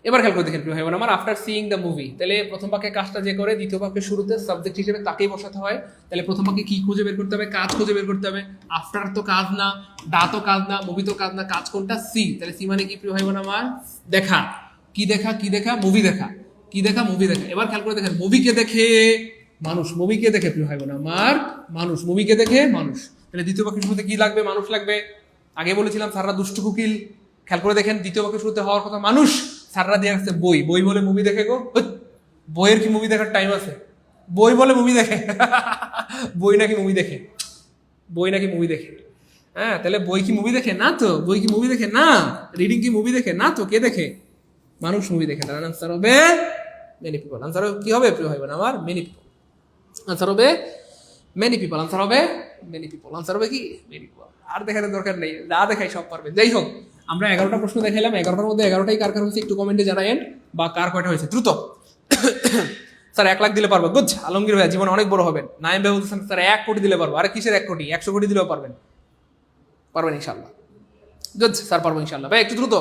এবার খেয়াল করে দেখেন প্রিয় ভাই বোন আমার, আফটার সিইং দ্য মুভি, তাহলে প্রথম বাক্যে কাজটা যে করে দ্বিতীয় বাক্যের শুরুতে সাবজেক্ট হিসেবে তাকেই বসাতে হয়। তাহলে প্রথম বাক্যে কি খুঁজে বের করতে হবে? কাজ খুঁজে বের করতে হবে। আফটার তো কাজ না, ডা তো কাজ না, মুভি তো কাজ না, কাজ কোনটা? সি। তাহলে সি মানে কি প্রিয় ভাই বোন আমার? দেখা। কি দেখা? কি দেখা? মুভি দেখা। কি দেখা? মুভি দেখা। এবার খেয়াল করে দেখেন, মুভিকে দেখে মানুষ, মুভিকে দেখে প্রিয় ভাই বোন আমার মানুষ, মুভিকে দেখে মানুষ। তাহলে দ্বিতীয় বাক্যের শুরুতে কি লাগবে? মানুষ লাগবে। আগে বলেছিলাম সারা দুষ্টু কুকিল। খেয়াল করে দেখেন দ্বিতীয় বাক্যের শুরুতে হওয়ার কথা মানুষ, সাররা দিয়ে আসছে বই। বই বলে মুভি দেখে গো? বইয়ের কি মুভি দেখার টাইম আছে? বই বলে মুভি দেখে? বই নাকি মুভি দেখে? বই নাকি মুভি দেখে? হ্যাঁ, তাহলে বই কি মুভি দেখে? না তো। বই কি মুভি দেখে? না। রিডিং কি মুভি দেখে? না তো। কে দেখে? মানুষ মুভি দেখে। তার আনসার হবে মেনি পিপল। আনসার কি হবে প্রিয় ভাই বোন আমার? Many people. আনসার হবে মেনি পিপল। আনসার হবে মেনি পিপল। আনসার হবে কি? Many people. আর দেখানোর দরকার নেই, যা দেখাই সব পারবেন। যাই হোক, আমরা 11টা প্রশ্ন দেখাইলাম, 11টার মধ্যে 11টাই কার কার হয়েছে একটু কমেন্টে জানায়েন, বা কার কয়টা হয়েছে দ্রুত। স্যার 1 লাখ দিলে পারবো। গুড, আলমগীর ভাই জীবন অনেক বড় হবেন। নাইম ভাই বলতেছেন স্যার 1 কোটি দিলে পারবো। আরে কিসের 1 কোটি? 100 কোটি দিলেও পারবেন। পারবেন ইনশাল্লাহ। গুড স্যার, পারবো ইনশাল্লাহ। ভাই একটু দ্রুত,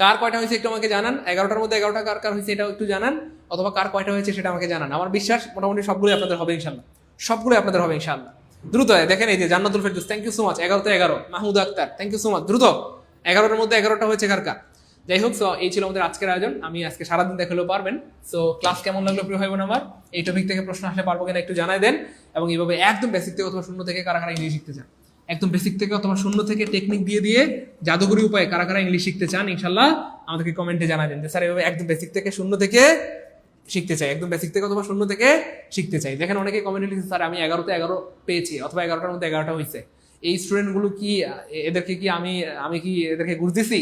কার কয়টা হয়েছে একটু আমাকে জানান। 11টার মধ্যে 11টা কার কার হয়েছে এটাও একটু জানান, অথবা কার কয়টা হয়েছে সেটা আমাকে জানান। আমার বিশ্বাস মোটামুটি সবগুলোই আপনাদের হবে ইনশাল্লাহ, সবগুলোই আপনাদের হবে ইনশাল্লাহ। দ্রুত দেখেন, এই যে Jannatul Ferdous, thank you so much. 11তে 11 Mahmud Akter, thank you so much. দ্রুত 11টার মধ্যে 11টা হয়েছে কার কার? যাই হোক, সো এই ছিল আমাদের আজকের আয়োজন। আমি আজকে সারাদিন দেখালেও পারবেন। সো ক্লাস কেমন লাগলো প্রিয় ভাই বোন আমার? এই টপিক থেকে প্রশ্ন আসলে পারবো কিনা একটু জানাই দেন। এবং এইভাবে একদম বেসিক থেকে অথবা শূন্য থেকে কারা কারা ইংলিশ শিখতে চান, একদম বেসিক থেকে অথবা শূন্য থেকে টেকনিক দিয়ে দিয়ে জাদুঘরি উপায়ে কারা কারা ইংলিশ শিখতে চান ইনশাল্লাহ আমাদেরকে কমেন্টে জানাবেন যে স্যার এভাবে একদম বেসিক থেকে শূন্য থেকে শিখতে চাই, একদম বেসিক থেকে অথবা শূন্য থেকে শিখতে চাই। দেখেন অনেকে কমেন্টে লিখছে স্যার আমি 11তে 11 পেয়েছি, অথবা 11টার মধ্যে 11টা হয়েছে। এই স্টুডেন্টগুলো কি, এদেরকে কি আমি কি এদেরকে ঘুষ দিছি?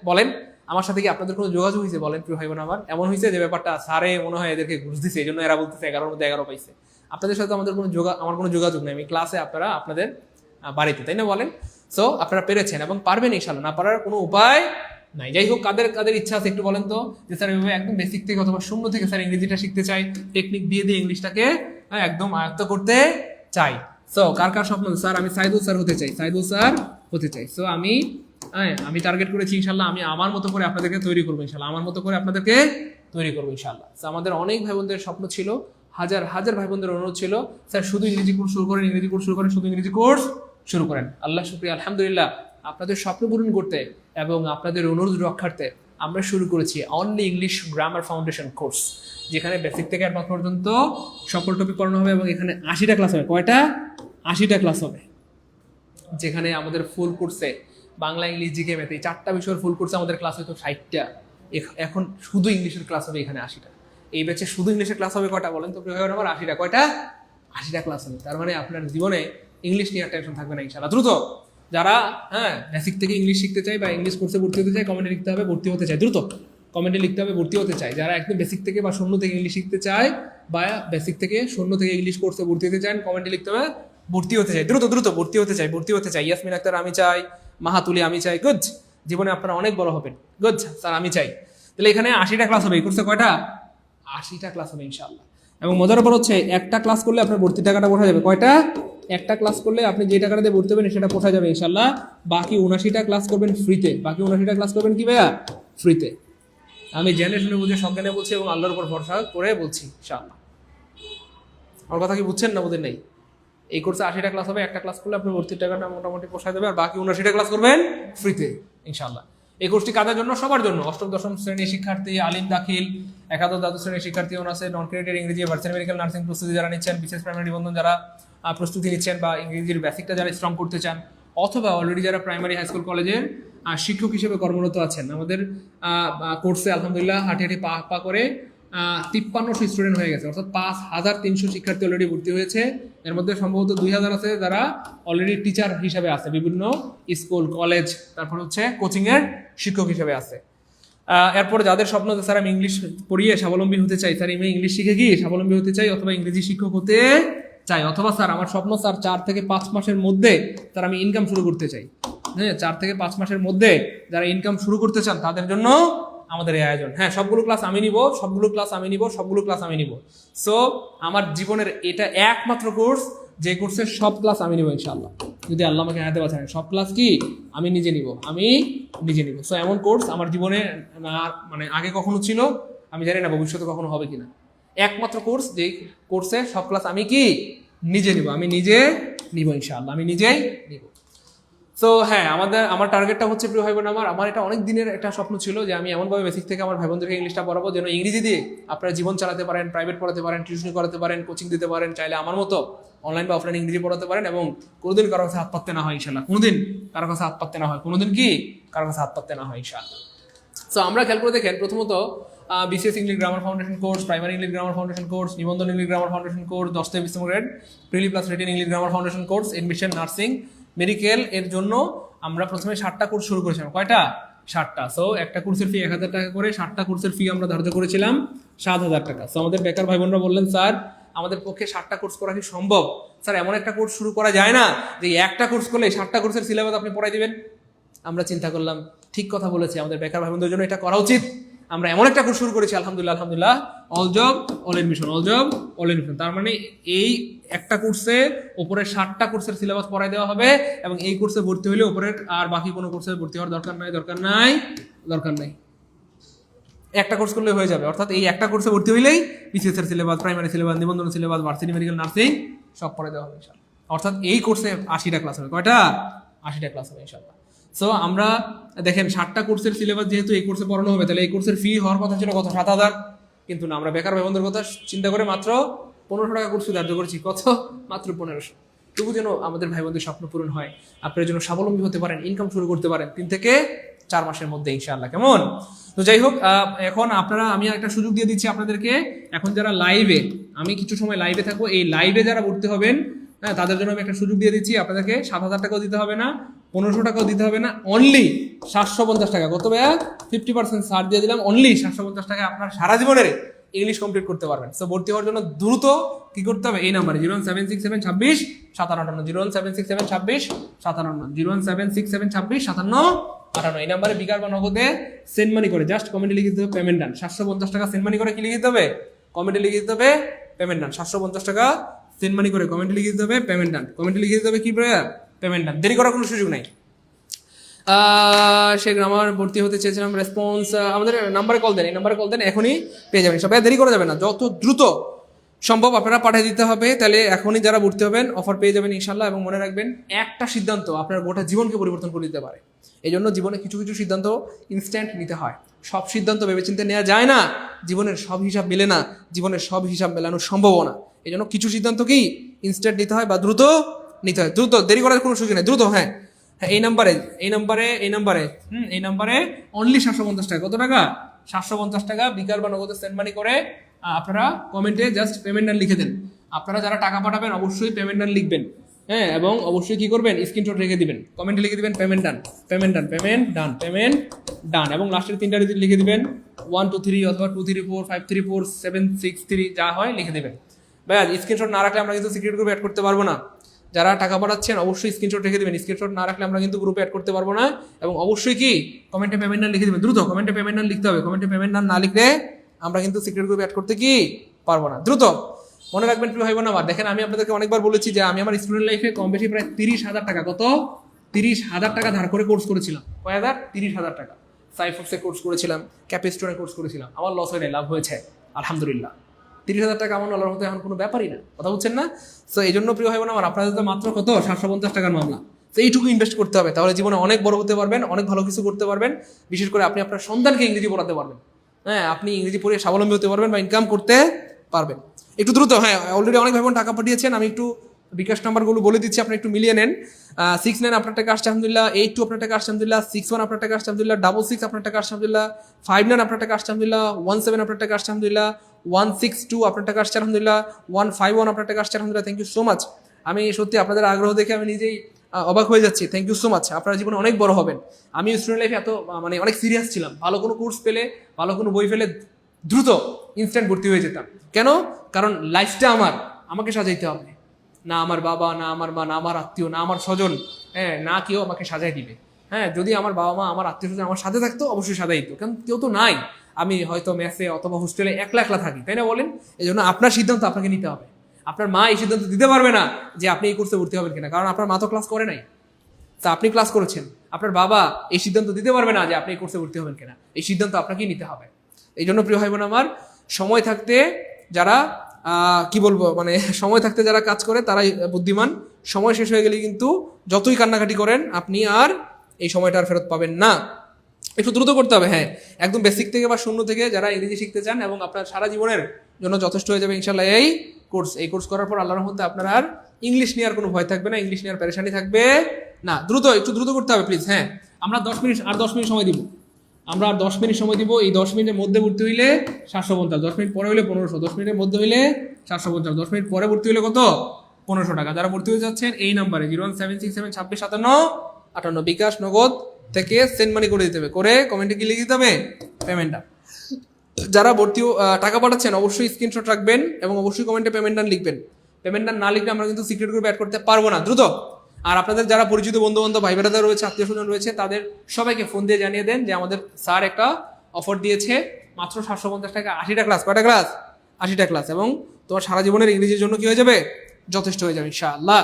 বলেন, আমার সাথে কি আপনাদের কোনো যোগাযোগ হয়েছে? বলেন প্রিয় ভাই বোন আমার। এমন হয়েছে যে ব্যাপারটা স্যারে মনে হয় এদেরকে ঘুষ দিছে, এই জন্য এরা বলতেছে 11র মধ্যে 11 পাইছে। আপনাদের সাথে আমাদের আমার কোনো যোগাযোগ নেই। আমি ক্লাসে, আপনারা আপনাদের বাড়িতে, তাই না? বলেন। সো আপনারা পেরেছেন এবং পারবেন ইনশাল্লাহ, না পারার কোনো উপায় নাই। যাই হোক, কাদের কাদের ইচ্ছা আছে একটু বলেন তো, যে স্যার এভাবে একদম বেসিক থেকে অথবা শূন্য থেকে স্যার ইংরেজিটা শিখতে চাই, টেকনিক দিয়ে দিয়ে ইংলিশটাকে একদম আয়ত্ত করতে চাই। সো কার কার স্বপ্ন? স্যার আমি সাইদুল স্যার হতে চাই, সাইদুল স্যার হতে চাই। সো আমি টার্গেট করেছি ইনশাল্লাহ, আমি আমার মতো করে আপনাদেরকে তৈরি করবো ইনশাল্লাহ, আমার মতো করে আপনাদেরকে তৈরি করবো ইনশাল্লাহ। সো আমাদের অনেক ভাই বোনদের স্বপ্ন ছিল, হাজার হাজার ভাই বোনদের অনুরোধ ছিল, স্যার শুধু ইংরেজি কোর্স শুরু করেন, ইংরেজি কোর্স শুরু করেন, শুধু ইংরেজি কোর্স শুরু করেন। আল্লাহ শুকরিয়া, আলহামদুলিল্লাহ, আপনাদের স্বপ্ন পূরণ করতে এবং আপনাদের অনুরোধ রক্ষার্থে আমরা শুরু করেছি only English grammar foundation course, যেখানে বেসিক থেকে অ্যাডভান্স পর্যন্ত সকল টপিক পড়ানো হবে। এবং এখানে 80টা ক্লাস হবে। কয়টা? 80টা ক্লাস হবে, যেখানে আমাদের ফুল কোর্সে বাংলা, ইংলিশ, জিকে, ম্যাথ, এই 4টা বিষয়ের ফুল কোর্সে আমাদের ক্লাস হয়তো 60টা। এখন শুধু ইংলিশের ক্লাস হবে এখানে 80টা। এই ব্যাচে শুধু ইংলিশের ক্লাস হবে কয়টা বলেন তো প্রিয় ভাই আমার? 80টা। কয়টা? 80টা ক্লাস হবে। তার মানে আপনার জীবনে ইংলিশ নিয়ে টেনশন থাকবে না ইনশাআল্লাহ। দ্রুত যারা বেসিক থেকে ইংলিশ শিখতে চাই বা ইংলিশ কোর্সে ভর্তি হতে চাই, কমেন্টে লিখতে হবে ভর্তি হতে চাই। দ্রুত কমেন্টে লিখতে হবে ভর্তি হতে চাই। যারা একদম বেসিক থেকে বা শূন্য থেকে ইংলিশ শিখতে চায় বা বেসিক থেকে শূন্য থেকে ইংলিশ কোর্সে ভর্তি হতে চান, কমেন্টে লিখতে হবে ভর্তি হতে চাই। দ্রুত দ্রুত ভর্তি হতে চাই, ভর্তি হতে চাই। ইয়াসমিন আক্তার আমি চাই, মাহাতুলি আমি চাই। গুড, জীবনে আপনারা অনেক বড় হবেন। গুড স্যার আমি চাই। তাহলে এখানে 80টা ক্লাস হবে। এই কোর্সে কয়টা? 80টা ক্লাস হবে ইনশাআল্লাহ। এবং মজার ব্যাপার হচ্ছে একটা ক্লাস করলে আপনার ভর্তির টাকাটা পোষা যাবে। কয়টা? একটা ক্লাস করলে আপনি যে টাকাটা দিয়ে ভর্তি হবেন সেটা পোষা যাবে ইনশাআল্লাহ। বাকি 79টা ক্লাস করবেন ফ্রিতে। বাকি 79টা ক্লাস করবেন কি ভাইয়া? ফ্রিতে। আমি জেনে শুনে বুঝে সজ্ঞানে বলছি এবং আল্লাহর উপর ভরসা করে বলছি ইনশাআল্লাহ। আমার কথা কি বুঝছেন না? বুঝেন নাই? এই কোর্সে 80টা ক্লাস হবে। একটা ক্লাস করলে আপনার ভর্তির টাকাটা মোটামুটি পোষায় যাবে, আর বাকি 79টা ক্লাস করবেন ফ্রিতে ইনশাআল্লাহ। এই কোর্সটি কাদের জন্য? সবার জন্য। অষ্টম দশম শ্রেণীর শিক্ষার্থী, আলিম দাখিল একাদশ দ্বাদশ শ্রেণীর শিক্ষার্থী আছে, নন ক্রেডিটেড ইংরেজি ভার্সিটি মেডিকেল নার্সিং প্রস্তুতি যারা নিচ্ছেন, বিশেষ প্রাইমারি নিবন্ধন যারা প্রস্তুতি নিচ্ছেন বা ইংরেজির বেসিকটা যারা স্ট্রং করতে চান, অথবা অলরেডি যারা প্রাইমারি হাই স্কুল কলেজের শিক্ষক হিসেবে কর্মরত আছেন। আমাদের কোর্সে আলহামদুলিল্লাহ হাঁটি হাঁটি পা পা করে 5300 স্টুডেন্ট হয়ে গেছে, অর্থাৎ 5300 শিক্ষার্থী অলরেডি ভর্তি হয়েছে। এর মধ্যে সম্ভবত 2000 আছে যারা অলরেডি টিচার হিসেবে আছে, বিভিন্ন স্কুল কলেজ, তারপর হচ্ছে কোচিংয়ের শিক্ষক হিসেবে আছে। এরপরে যাদের স্বপ্ন স্যার আমি ইংলিশ পড়িয়ে স্বাবলম্বী হতে চাই, স্যার আমি ইংলিশ শিখে কি স্বাবলম্বী হতে চাই, অথবা ইংরেজি শিক্ষক হতে চাই, অথবা স্যার আমার স্বপ্ন স্যার 4 থেকে 5 মাসের মধ্যে স্যার আমি ইনকাম শুরু করতে চাই। হ্যাঁ, 4 থেকে 5 মাসের মধ্যে যারা ইনকাম শুরু করতে চান তাদের জন্য আমাদের এই আয়োজন। হ্যাঁ, সবগুলো ক্লাস আমি নিব, সবগুলো ক্লাস আমি নিব। সো আমার জীবনের এটা একমাত্র কোর্স যে কোর্সের সব ক্লাস আমি নিব ইনশাআল্লাহ, যদি আল্লাহ আমাকে হায়াতে বাঁচান। সব ক্লাস কি আমি নিজে নিব। সো এমন কোর্স আমার জীবনে মানে আগে কখনো ছিল, আমি জানি না ভবিষ্যতে কখনো হবে কিনা। একমাত্র কোর্স যে কোর্সে সব ক্লাস আমি কি নিজে নিব, ইনশাআল্লাহ, আমি নিজেই নিব। সো হ্যাঁ, আমার টার্গেটটা হচ্ছে প্রিয় ভাই বোন, আমার এটা অনেক দিনের একটা স্বপ্ন ছিল যে আমি এমনভাবে বেসিক থেকে আমার ভাই বোনদেরকে ইংলিশটা পড়াবো যেন ইংরেজি দিয়ে আপনারা জীবন চালাতে পারেন, প্রাইভেট পড়াতে পারেন, টিউশন করাতে পারেন, কোচিং দিতে পারেন, চাইলে আমার মতো অনলাইন বা অফলাইন ইংরেজি পড়াতে পারেন, এবং কোনোদিন কারো কাছে হাত পাততে না হয় ইনশাআল্লাহ, কোনোদিন কারো কাছে হাত পাততে না হয় ইনশাআল্লাহ। সো আমরা খেয়াল করে দেখেন, প্রথমত BCS English grammar foundation course, primary English grammar foundation course, নিবন্ধন ইংলিশ গ্রামার ফাউন্ডেশন কোর্স, 10 থেকে 20 grade preli plus written English grammar foundation course, admission nursing medical এর জন্য আমরা প্রথমে 60টা কোর্স শুরু করেছিলাম। কয়টা? 60টা। সো একটা কোর্সের ফি 1000 টাকা করে, 60টা কোর্সের ফি আমরা ধার্য করেছিলাম 7000 টাকা। সো আমাদের বেকার ভাই বোনরা বললেন, স্যার আমাদের পক্ষে 60টা কোর্স করা কি সম্ভব? স্যার এমন একটা কোর্স শুরু করা যায় না যে একটা কোর্স করলে 60টা কোর্সের সিলেবাস আপনি পড়াই দিবেন? আমরা চিন্তা করলাম ঠিক কথা বলেছি, আমাদের বেকার ভাই বোনদের জন্য এটা করা উচিত। আমরা এমন একটা কোর্স শুরু করেছি আলহামদুলিল্লাহ, অল জব অল এডমিশন। তার মানে এই একটা কোর্সে উপরে 60টা কোর্সের সিলেবাস পড়াই দেওয়া হবে, এবং এই কোর্সে ভর্তি হলে উপরের আর বাকি কোনো কোর্সে ভর্তি হওয়ার দরকার নাই। একটা কোর্স করলে হয়ে যাবে, অর্থাৎ এই একটা কোর্সে ভর্তি হইলেই বিসিএস এর সিলেবাস, প্রাইমারি সিলেবাস, নিবন্ধন সিলেবাস, ভার্সিটি মেডিকেল নার্সিং সব পড়াই দেওয়া হবে ইনশাআল্লাহ। অর্থাৎ এই কোর্সে 80টা ক্লাস হবে। কয়টা? 80টা ক্লাস হবে ইনশাআল্লাহ। সো আমরা দেখেন 60টা কোর্সের সিলেবাস যেহেতু এই কোর্সে পড়ানো হবে, তাহলে এই কোর্সের ফি হওয়ার কথা ছিল কত? 7000। কিন্তু না, আমরা বেকার ভাই বোনদের কথা চিন্তা করে মাত্র 1500 টাকা কোর্স ধার্য করেছি। কত? মাত্র 1500। তবু যেন আমাদের ভাই বোনদের স্বপ্ন পূরণ হয়, আপনারা যেন স্বাবলম্বী হতে পারেন, ইনকাম শুরু করতে পারেন 3 থেকে 4 মাসের মধ্যে ইনশাআল্লাহ। কেমন? তো যাই হোক, এখন আমি একটা সুযোগ দিয়ে দিচ্ছি আপনাদেরকে। এখন যারা লাইভে, আমি কিছু সময় লাইভে থাকবো, এই লাইভে যারা ভর্তি হবেন, হ্যাঁ, তাদের জন্য আমি একটা সুযোগ দিয়ে দিচ্ছি। আপনাদেরকে 7000 টাকাও দিতে হবে না, 1500 টাকাও দিতে হবে না, অনলি 750 টাকা। কত ভাইয়া? 50% ছাড় দিয়ে দিলাম। অনলি 750 টাকা আপনার সারা জীবনের ইংলিশ কমপ্লিট করতে পারবেন। সো ভর্তি হওয়ার জন্য দ্রুত কি করতে হবে? এই নাম্বারে 01767265758, 01767265758, এই নাম্বারে বিকাশ বা নগদে সেন্ড মানি করে জাস্ট কমেন্টে লিখে দিতে হবে পেমেন্ট ডান। 750 টাকা সেন্ড মানি করে কি লিখে দিতে হবে? কমেন্টে লিখে দিতে হবে পেমেন্ট ডান। 750 টাকা সেন্ড মানি করে কমেন্টে লিখে দিতে হবে পেমেন্ট ডান। কমেন্টে লিখে দিতে হবে কি পেমেন্ট ডান। দেরি করার কোনো সুযোগ নাই। সে গ্রামার ভর্তি হতে চেয়েছিলাম, রেসপন্স আমাদের নাম্বারে কল দেন, এই নাম্বারে কল দেন, এখনই পেয়ে যাবেন। সবাই দেরি করা যাবে না, যত দ্রুত সম্ভব আপনারা পাঠিয়ে দিতে হবে, তাহলে এখনই যারা ভর্তি হবেন অফার পেয়ে যাবেন ইনশাল্লাহ। এবং মনে রাখবেন, একটা সিদ্ধান্ত আপনার গোটা জীবনকে পরিবর্তন করে দিতে পারে। এই জন্য জীবনে কিছু কিছু সিদ্ধান্ত ইনস্ট্যান্ট নিতে হয়, সব সিদ্ধান্ত ভেবেচিন্তে নেওয়া যায় না, জীবনের সব হিসাব মেলে না, জীবনের সব হিসাব মেলানো সম্ভব না। এই জন্য কিছু সিদ্ধান্ত কি ইনস্ট্যান্ট নিতে হয় বা দ্রুত নিতে হয়, দ্রুত, দেরি করার কোনো সুযোগ নেই, দ্রুত। হ্যাঁ, এই নাম্বারে অনলি 750 টাকা। কত টাকা? 750 টাকা বিকাশ বা নগদে সেন্ড মানি করে আপনারা কমেন্টে জাস্ট পেমেন্ট ডান লিখে দেন। আপনারা যারা টাকা পাঠাবেন অবশ্যই পেমেন্ট ডান লিখবেন, হ্যাঁ, এবং অবশ্যই কি করবেন? স্ক্রিনশট রেখে দিবেন, কমেন্টে লিখে দিবেন পেমেন্ট ডান, এবং লাস্টের 3টা ডিজিট লিখে দিবেন 123 অথবা 234 534 763 যা হয় লিখে দেবেন। ভাইয়া স্ক্রিনশট না রাখলে আমরা কিন্তু সিক্রেট গ্রুপে অ্যাড করতে পারবো না। যারা টাকা পাঠাচ্ছেন অবশ্যই স্ক্রিনশট রেখে দিবেন, স্ক্রিনশট না রাখলে আমরা কিন্তু গ্রুপে অ্যাড করতে পারবো না। এবং অবশ্যই কি কমেন্টে পেমেন্ট ডান লিখে দিবেন, দ্রুত কমেন্টে পেমেন্ট ডান লিখতে হবে। কমেন্টে পেমেন্ট ডান না লিখলে আমরা কিন্তু সিক্রেট গ্রুপে অ্যাড করতে কি পারবো না, দ্রুত মনে রাখবেন প্রিয় ভাই বোন আমার। দেখেন, আমি আপনাদেরকে অনেকবার বলেছি যে আমি আমার স্টুডেন্ট লাইফে কম বেশি প্রায় 30,000 টাকা, কত? 30,000 টাকা ধার করে কোর্স করেছিলাম। কয় হাজার? 30,000 টাকা। সাইফক্সে কোর্স করেছিলাম, ক্যাপিস্টোনে কোর্স করেছিলাম, আমার লস হয় নাই, লাভ হয়েছে আলহামদুলিল্লাহ। 30,000 টাকা আমার আল্লাহর মতো এখন কোনো ব্যাপারই না, কথা বুঝছেন না? সো এই জন্য প্রিয় ভাই বোন আমার, আপনাদের তো মাত্র কত? 750 টাকার মামলা। তো এইটুকু ইনভেস্ট করতে হবে, তাহলে জীবনে অনেক বড় হতে পারবেন, অনেক ভালো কিছু করতে পারবেন। বিশেষ করে আপনি আপনার সন্তানকে ইংরেজি পড়াতে পারবেন। হ্যাঁ, আপনি ইংরেজি পড়ে স্বাবলম্বী হতে পারবেন বা ইনকাম করতে পারবেন। একটু দ্রুত, হ্যাঁ অলরেডি অনেক ভাই বোন টাকা পাঠিয়েছেন, আমি একটু বিকাশ নাম্বারগুলো বলে দিচ্ছি, আপনি একটু মিলিয়ে নেন। 69 আপনার টাকা আসছে আলহামদুলিল্লাহ, 82 আপনার টাকা আসছে আলহামদুলিল্লাহ, 61 আপনার টাকা আসছে আলহামদুলিল্লাহ, 66 আপনার টাকা আসছে আলহামদুলিল্লাহ, 59 আপনার টাকা আসছে আলহামদুলিল্লাহ, 17 আপনার টাকা আসছে আলহামদুলিল্লাহ, 162 আপনার টাকা আসছে আলহামদুলিল্লাহ, 151 আপনার টাকা আসছে আলহামদুলিল্লাহ। Thank you so much. আমি সত্যি আপনাদের আগ্রহ দেখে আমি নিজেই অবাক হয়ে যাচ্ছি। থ্যাংক ইউ সো মাচ, আপনারা জীবনে অনেক বড় হবেন। আমি স্টুডেন্ট লাইফে এত মানে অনেক সিরিয়াস ছিলাম, ভালো কোনো কোর্স পেলে, ভালো কোনো বই পেলে দ্রুত ইনস্ট্যান্ট ভর্তি হয়ে যেতাম। কেন? কারণ লাইফটা আমাকে সাজাইতে হবে, না আমার বাবা, না আমার মা, না আমার আত্মীয়, না আমার স্বজন, হ্যাঁ না কেউ আমাকে সাজাই দিবে। হ্যাঁ, যদি আমার বাবা মা, আমার আত্মীয় স্বজন আমার সাথে থাকতো অবশ্যই সাজাই দিত, কারণ কেউ তো নাই। আমি হয়তো মেসে অথবা হোস্টেলে একলা একলা থাকি, তাই না বলেন? এই জন্য আপনার সিদ্ধান্ত আপনাকে নিতে হবে। আপনার মা এই সিদ্ধান্ত দিতে পারবে না যে আপনি এই কোর্সে ভর্তি হবেন কিনা, কারণ আপনার মা তো ক্লাস করে নাই, তা আপনি ক্লাস করেছেন। আপনার বাবা এই সিদ্ধান্ত দিতে পারবে না যে আপনি এই কোর্সে ভর্তি হবেন কিনা, এই সিদ্ধান্ত আপনাকেই নিতে হবে। এই জন্য প্রিয় ভাই বোন আমার, সময় থাকতে যারা কি বলবো মানে সময় থাকতে যারা কাজ করে তারাই বুদ্ধিমান। সময় শেষ হয়ে গেলে কিন্তু যতই কান্নাকাটি করেন আপনি আর এই সময়টা আর ফেরত পাবেন না। একটু দ্রুত করতে হবে। হ্যাঁ, একদম বেসিক থেকে বা শূন্য থেকে যারা ইংরেজি শিখতে চান এবং আপনার সারা জীবনের জন্য যথেষ্ট হয়ে যাবে ইনশাল্লাহ এই কোর্স করার পর আল্লাহর রহমতে আপনার আর ইংলিশ নিয়ে আর কোনো ভয় থাকবে না, ইংলিশ নিয়ে আর পেরেশানি থাকবে না। একটু দ্রুত করতে হবে প্লিজ। হ্যাঁ, আমরা 10 মিনিট সময় দিব। আমরা আর 10 মিনিট সময় দিব। এই 10 মিনিটের মধ্যে ভর্তি হইলে 750, 10 মিনিট পরে হইলে 1500, 10 মিনিটের মধ্যে হইলে 750, 10 মিনিট পরে ভর্তি হইলে কত? 1500 টাকা। যারা ভর্তি হয়ে যাচ্ছেন এই নাম্বারে 01767265758 বিকাশ নগদ থেকে সেন্ড মানি করে দিতে হবে, করে কমেন্টে কি লিখে দিতে হবে? পেমেন্টটা। যারা টাকা পাঠাচ্ছেন অবশ্যই স্ক্রিনশট রাখবেন এবং অবশ্যই কমেন্টে পেমেন্ট ডান লিখবেন। পেমেন্ট ডান না লিখলে আমরা কিন্তু সিক্রেট গ্রুপে অ্যাড করতে পারবো না। দ্রুত। আর আপনাদের যারা পরিচিত বন্ধু বান্ধব, ভাই বেড়াদা রয়েছে, আত্মীয় স্বজন রয়েছে, তাদের সবাইকে ফোন দিয়ে জানিয়ে দেন যে আমাদের স্যার একটা অফার দিয়েছে, মাত্র 750 টাকা 80টা ক্লাস। কয়টা ক্লাস? 80টা ক্লাস। এবং তোমার সারা জীবনের ইংরেজির জন্য কি হয়ে যাবে? যথেষ্ট হয়ে যাবে ইনশাআল্লাহ।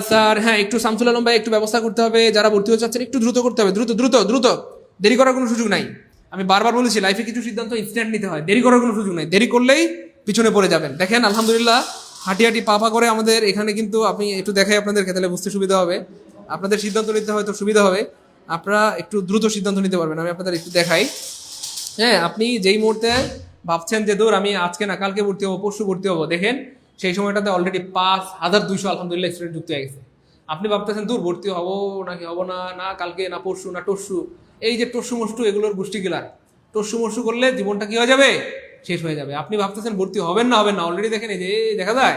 স্যার হ্যাঁ, একটু শামসুল আলম ভাই একটু ব্যবস্থা করতে হবে, যারা ভর্তি হতে চাচ্ছেন একটু দ্রুত করতে হবে। দ্রুত, দেরি করার কোনো সুযোগ নাই। আমি বারবার বলেছি লাইফে কিছু সিদ্ধান্ত ইনস্ট্যান্ট নিতে হয়, দেরি করার কোনো সুযোগ নাই। দেরি করলেই পিছনে পড়ে যাবেন। দেখেন আলহামদুলিল্লাহ হাঁটি পা করে আমাদের এখানে কিন্তু, আপনি একটু দেখাই আপনাদেরকে, তাহলে বুঝতে সুবিধা হবে, আপনাদের সিদ্ধান্ত নিতে হয়তো সুবিধা হবে, আপনারা একটু দ্রুত সিদ্ধান্ত নিতে পারবেন। আমি আপনাদের একটু দেখাই। হ্যাঁ, আপনি যেই মুহূর্তে ভাবছেন যে দূর আমি আজকে না কালকে ভর্তি হবো, পরশু ভর্তি হবো, দেখেন সেই সময়টাতে অলরেডি 5200 আলহামদুলিল্লাহ স্টুডেন্ট যুক্ত হয়ে গেছে। আপনি ভাবতেছেন দূর ভর্তি হবো নাকি হবো না, না কালকে না পরশু না টরশু, এই যে টরশু মষ্টু এগুলোর গোষ্ঠী গেলার, টরশু মষ্টু করলে জীবনটা কি হয়ে যাবে? শেষ হয়ে যাবে। আপনি ভাবতেছেন ভর্তি হবেন না, অলরেডি দেখেন এই যে দেখা যায়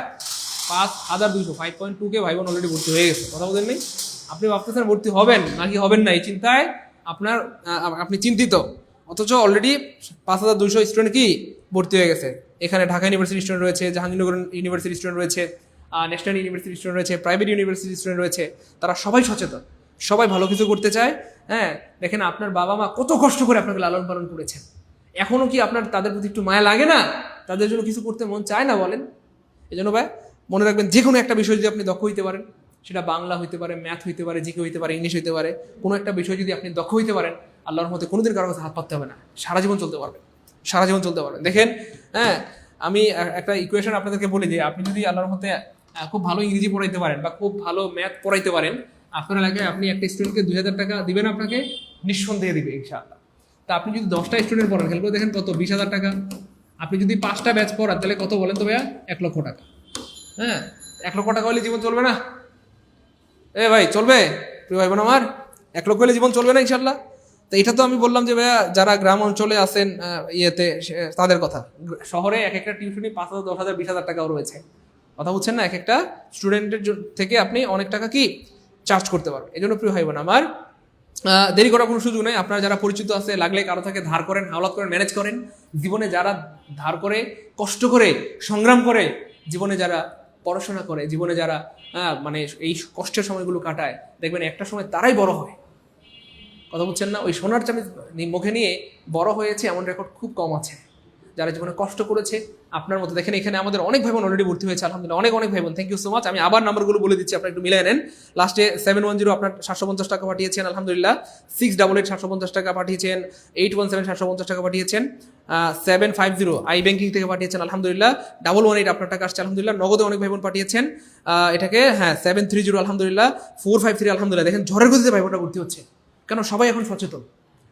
5200 5.2K ভাই বোন অলরেডি ভর্তি হয়ে গেছে। কথা বলেন নেই? আপনি ভাবতেছেন ভর্তি হবেন নাকি হবেন না, এই চিন্তায় আপনি চিন্তিত, অথচ অলরেডি 5200 স্টুডেন্ট কি ভর্তি হয়ে গেছে। এখানে ঢাকা ইউনিভার্সিটি স্টুডেন্ট রয়েছে, জাহাঙ্গীরনগর ইউনিভার্সিটি স্টুডেন্ট রয়েছে, ন্যাশনাল ইউনিভার্সিটি স্টুডেন্ট রয়েছে, প্রাইভেট ইউনিভার্সিটি স্টুডেন্ট রয়েছে। তারা সবাই সচেতন, সবাই ভালো কিছু করতে চায়। হ্যাঁ, দেখেন আপনার বাবা মা কত কষ্ট করে আপনাকে লালন পালন করেছেন, এখনো কি আপনার তাদের প্রতি একটু মায়া লাগে না? তাদের জন্য কিছু করতে মন চায় না বলেন? এই জন্য ভাই মনে রাখবেন, যে কোনো একটা বিষয় যদি আপনি দক্ষ হইতে পারেন, সেটা বাংলা হইতে পারে, ম্যাথ হইতে পারে, জিকে হইতে পারে, ইংলিশ হইতে পারে, কোনো একটা বিষয় যদি আপনি দক্ষ হইতে পারেন, আল্লাহর মধ্যে কোনোদিন কারো কাছে হাত পাততে হবে না, সারা জীবন চলতে পারবেন। দেখেন, হ্যাঁ আমি একটা ইকুয়েশন আপনাদেরকে বলি যে আপনি যদি আল্লাহর মধ্যে খুব ভালো ইংরেজি পড়াইতে পারেন বা খুব ভালো ম্যাথ পড়াইতে পারেন, আপনার এলাকায় আপনি একটা স্টুডেন্টকে 2000 টাকা দিবেন, আপনাকে নিঃসন্দেহে দিবে ইনশাআল্লাহ। তা আপনি যদি 10টা স্টুডেন্ট পড়ান, খেয়াল করে দেখেন কত, 20,000 টাকা। আপনি যদি 5টা ব্যাচ পড়ান তাহলে কত বলেন তো ভাইয়া? 1 লক্ষ টাকা। হ্যাঁ, 1 লক্ষ টাকা হলে জীবন চলবে না? ভাই চলবে? প্রিয় ভাই বোন আমার, 1 লক্ষ হলে জীবন চলবে না ইনশাল্লাহ? তো এটা তো আমি বললাম যে ভাইয়া যারা গ্রাম অঞ্চলে আছেন তাদের কথা। শহরে এক একটা টিউশনি 5,000, 10,000, 20,000 টাকাও রয়েছে। কথা বুঝছেন না? এক একটা স্টুডেন্টের থেকে আপনি অনেক টাকা কি চার্জ করতে পারবেন। এই জন্য প্রিয় ভাই বোন আমার, দেরি করার কোনো সুযোগ নেই। আপনারা যারা পরিচিত আছে, লাগলে কারো থেকে ধার করেন, হাওলাত করেন, ম্যানেজ করেন। জীবনে যারা ধার করে, কষ্ট করে, সংগ্রাম করে, জীবনে যারা পড়াশোনা করে, জীবনে যারা মানে এই কষ্টের সময়গুলো কাটায়, দেখবেন একটা সময় তারাই বড় হয়। কথা বলছেন না? ওই সোনার চামচ মুখে নিয়ে বড় হয়েছে এমন রেকর্ড খুব কম আছে, যারা জীবনে কষ্ট করেছে আপনার মতো। দেখেন এখানে আমাদের অনেক ভাই বোন অলরেডি ভর্তি হয়েছে আলহামদুলিল্লাহ, অনেক ভাই বোন, থ্যাংক ইউ সো মাচ। আমি আবার নাম্বারগুলো বলে দিচ্ছি, আপনারা একটু মিলিয়ে নেন। লাস্টে 710 আপনার 750 টাকা পাঠিয়েছেন আলহামদুলিল্লাহ, 688 750 টাকা পাঠিয়েছেন, 817 750 টাকা পাঠিয়েছেন, 750 আই ব্যাংকিং থেকে পাঠিয়েছেন আলহামদুলিল্লাহ, 118 আপনার টাকা আসছে আলহামদুলিল্লাহ। নগদে অনেক ভাই বোন পাঠিয়েছেন এটাকে, হ্যাঁ 730 আলহামদুলিল্লাহ, 453 আলহামদুলিল্লাহ। দেখেন ঝড়ের গতিতে ভাই বোনটা ভর্তি হচ্ছে, কেন? সবাই এখন সচেতন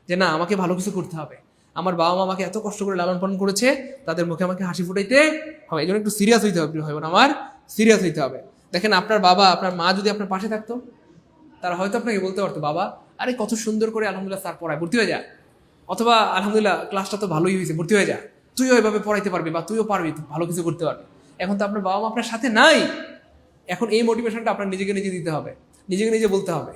যে না, আমাকে ভালো কিছু করতে হবে, আমার বাবা মা আমাকে এত কষ্ট করে লালন পালন করেছে, তাদের মুখে আমাকে হাসি ফুটাইতে হবে। এই জন্য একটু সিরিয়াস হইতে হবে প্রিয় ভাই বোন আমার, সিরিয়াস হইতে হবে। দেখেন আপনার বাবা আপনার মা যদি আপনার পাশে থাকতো, তারা হয়তো আপনাকে বলতে পারতো, বাবা আরে কত সুন্দর করে আলহামদুলিল্লাহ স্যার পড়ায়, ভর্তি হয়ে যা, অথবা আলহামদুলিল্লাহ ক্লাসটা তো ভালোই হয়েছে, ভর্তি হয়ে যা, তুইও এভাবে পড়াইতে পারবি বা তুইও পারবি, ভালো কিছু করতে পারবি। এখন তো আপনার বাবা মা আপনার সাথে নাই, এখন এই মোটিভেশনটা আপনার নিজেকে নিজে দিতে হবে, নিজেকে নিজে বলতে হবে।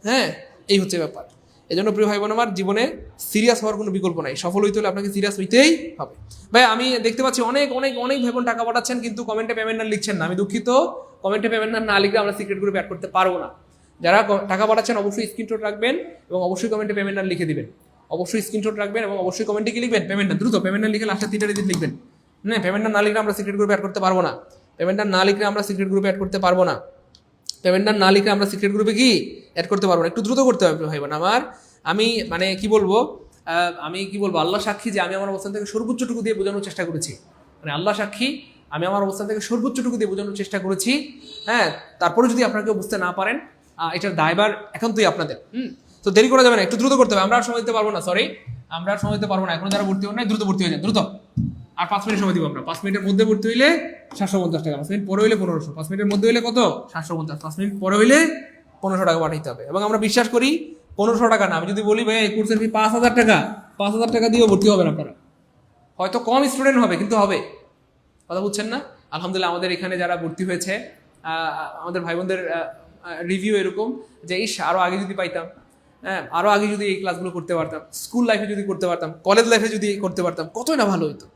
হ্যাঁ, এই হচ্ছে ব্যাপার। এই জন্য প্রিয় ভাই বোন আমার, জীবনে সিরিয়াস হওয়ার কোনো বিকল্প নাই। সফল হইতে হলে আপনাকে সিরিয়াস হইতেই হবে। ভাই আমি দেখতে পাচ্ছি অনেক অনেক অনেক ভাই বোন টাকা পাঠাচ্ছেন, কিন্তু কমেন্টে পেমেন্ট নাম লিখছেন না। আমি দুঃখিত, কমেন্টে পেমেন্ট নাম না লিখলে আমরা সিক্রেট গ্রুপে অ্যাড করতে পারবো না। যারা টাকা পাঠাচ্ছেন অবশ্যই স্ক্রিনশট রাখবেন এবং অবশ্যই কমেন্টে পেমেন্ট নাম লিখে দিবেন। অবশ্যই স্ক্রিনশট রাখবেন এবং অবশ্যই কমেন্টে কি লিখবেন, পেমেন্ট নাম। দ্রুত পেমেন্ট নাম লিখে লাস্টে 3টা ডিজিট লিখবেন। হ্যাঁ, পেমেন্ট নাম না লিখলে আমরা সিক্রেট গ্রুপে অ্যাড করতে পারবো না। পেমেন্ট নাম না লিখলে আমরা সিক্রেট গ্রুপে অ্যাড করতে পারবো না। পেমেন্ট নাম না লিখলে আমরা সিক্রেট গ্রুপে কি অ্যাড করতে পারবো না। একটু দ্রুত করতে হবে ভাই বোন আমার। আমি মানে কি বলবো, আল্লাহ সাক্ষী যে আমি আমার অবস্থান থেকে সর্বোচ্চটুকু দিয়ে বোঝানোর চেষ্টা করেছি। মানে আল্লাহ সাক্ষী, আমি আমার অবস্থান থেকে সর্বোচ্চটুকু দিয়ে বোঝানোর চেষ্টা করেছি। হ্যাঁ, তারপরে যদি আপনারা কেউ বুঝতে না পারেন, এটার দায়ভার একান্তই আপনাদের। তো দেরি করা যাবে না, একটু দ্রুত করতে হবে। আমরা আর সময় দিতে পারবো না, সরি, আমরা আর সময় দিতে পারবো না। এখন যারা ভর্তি হন নাই দ্রুত ভর্তি হয়ে যান, দ্রুত। আর 5 মিনিট সময় দিব আমরা। 5 মিনিটের মধ্যে ভর্তি হইলে 750 টাকা, 5 মিনিট পরে হইলে 1500, 5 মিনিটের মধ্যে হইলে কত 750, 5 মিনিট পরে হইলে 1500 টাকা পাঠাইতে হবে। এবং আমরা বিশ্বাস করি 1500 টাকা না, আমি যদি বলি ভাই এই কোর্সের ফি 5000 টাকা, 5000 টাকা দিয়েও ভর্তি হবেন আপনারা। হয়তো কম স্টুডেন্ট হবে, কিন্তু হবে। কথা বুঝছেন না? আলহামদুলিল্লাহ আমাদের এখানে যারা ভর্তি হয়েছে, আমাদের ভাই বোনদের রিভিউ এরকম যে আরো আগে যদি পাইতাম, হ্যাঁ আরো আগে যদি এই ক্লাসগুলো করতে পারতাম, স্কুল লাইফে যদি করতে পারতাম, কলেজ লাইফে যদি করতে পারতাম, কতই না ভালো হতো।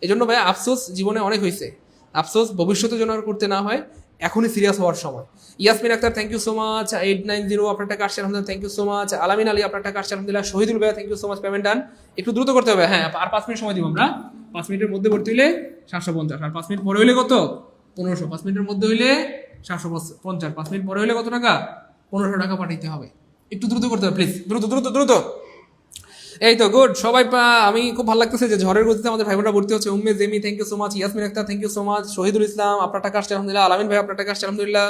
এই জন্য ভাই আফসোস জীবনে অনেক হয়েছে, আফসোস ভবিষ্যতে যেন আর করতে না হয়, এখনই সিরিয়াস হওয়ার সময়। Yasmin Akter thank you so much, 890 আপনার টাকা আসছে আলহামদুলিল্লাহ, থ্যাংক ইউ সো মাচ। আলামিন আলী আপনার টাকা আসছে আলহামদুলিল্লাহ। শহীদুল ভাইয়া thank you so much, payment done. একটু দ্রুত করতে হবে। হ্যাঁ, আর 5 মিনিট সময় দিব আমরা। 5 মিনিটের মধ্যে ভর্তি হইলে 750, আর 5 মিনিট পরে হইলে কত 1500, 5 মিনিটের মধ্যে হইলে 750, 5 মিনিট পরে হইলে কত টাকা 1500 টাকা পাঠাইতে হবে। একটু দ্রুত করতে হবে প্লিজ, দ্রুত দ্রুত দ্রুত। এই তো গুড সবাই। আমি খুব ভালো লাগতেছে যে ঝড়ের গতিতে আমাদের ভাই বোনরা ভর্তি হচ্ছে। Umme Jemi thank you so much, Yasmin Akter thank you so much, Shahidul Islam আপনার টাকা আসছে আলহামদুলিল্লাহ, আলামিন ভাই আপনার টাকা আসছে আলহামদুলিল্লাহ,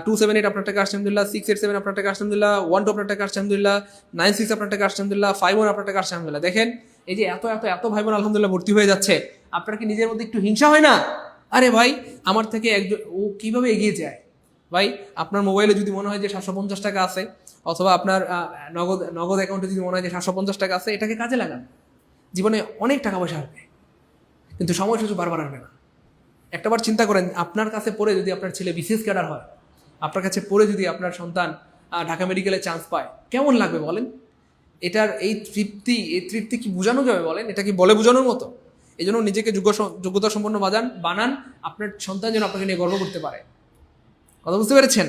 278 আপনার টাকা আসছে আলহামদুলিল্লাহ, 687 আপনার টাকা আসছে আলহামদুলিল্লাহ, 12 আপনার টাকা আসছে আলহামদুলিল্লাহ, 96 আপনার টাকা আসছে আলহামদুলিল্লাহ, 51 আপনার টাকা আসছে আলহামদুলিল্লাহ। দেখেন এই যে এত এত এত ভাই বোন আলহামদুলিল্লাহ ভর্তি হয়ে যাচ্ছে, আপনার কি নিজের মধ্যে একটু হিংসা হয় না? আরে ভাই আমার থেকে একজন ও কিভাবে এগিয়ে যায়। ভাই আপনার মোবাইলে যদি মনে হয় যে 750 টাকা আছে, অথবা আপনার নগদ অ্যাকাউন্টে যদি মনে হয় যে 750 টাকা আছে, এটাকে কাজে লাগান, জীবনে অনেক টাকা পয়সা আসবে। কিন্তু সময় সুযোগ বারবার আসবে না। একটাবার চিন্তা করেন, আপনার কাছে পড়ে যদি আপনার ছেলে বিসিএস ক্যাডার হয়, আপনার কাছে পড়ে যদি আপনার সন্তান ঢাকা মেডিকেলে চান্স পায়, কেমন লাগবে বলেন? এটার এই তৃপ্তি কি বোঝানো যাবে বলেন? এটা কি বলে বোঝানোর মতো? এই জন্য নিজেকে যোগ্যতা সম্পন্ন বানান, আপনার সন্তান যেন আপনাকে নিয়ে গর্ব করতে পারে। কথা বুঝতে পেরেছেন?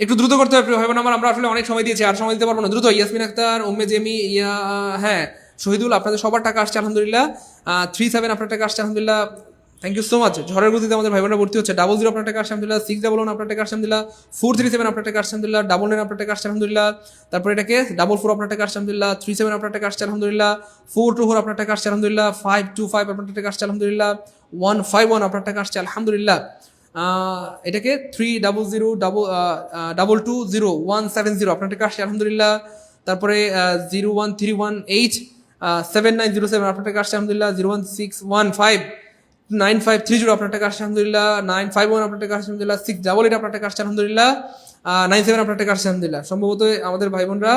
একটু দ্রুত করতে হবে প্রিয় ভাই বোন আমার। আমরা আসলে অনেক সময় দিয়েছি, আর সময় দিতে পারবো না, দ্রুত। ইয়াসমিন আক্তার, উম্মে জেমি, হ্যাঁ শহীদুল আপনাদের সবার টাকা আসছে আলহামদুলিল্লাহ, 37 আপনার টাকা আসছে আলহামদুলিল্লাহ, থ্যাংক ইউ সো মাচ। ঝড়ের গতিতে আমাদের ভাই বোনরা ভর্তি হচ্ছে। 00 আপনার টাকা আসছে আলহামদুলিল্লাহ, 611 আপনার টাকা আসছে আলহামদুলিল্লাহ, 437 আপনার টাকা আসছে আলহামদুলিল্লাহ, 99 আপনার টাকা আসছে আলহামদুলিল্লাহ, তারপরে এটাকে 44 আপনার টাকা আসছে আলহামদুলিল্লাহ, 37 আপনার টাকা আসছে আলহামদুলিল্লাহ, 424 আপনার টাকা আসছে আলহামদুলিল্লাহ, 525 আপনার টাকা আসছে আলহামদুলিল্লাহ, 151 আপনার টাকা আসছে আলহামদুলিল্লাহ, এটাকে 300022170 আপনার টাকা আসছে আলহামদুলিল্লাহ, তারপরে 01318 7907 আপনার টাকা আসছে আলহামদুলিল্লাহ, 016159530 আপনার টাকা আসছে আলহামদুলিল্লাহ, 951 আপনার টাকা আসছে আলহামদুলিল্লাহ, 688 আপনার টাকা আসছে আলহামদুলিল্লাহ, 97 আপনার টাকা আসছে আলহামদুলিল্লাহ। সম্ভবত আমাদের ভাই বোনরা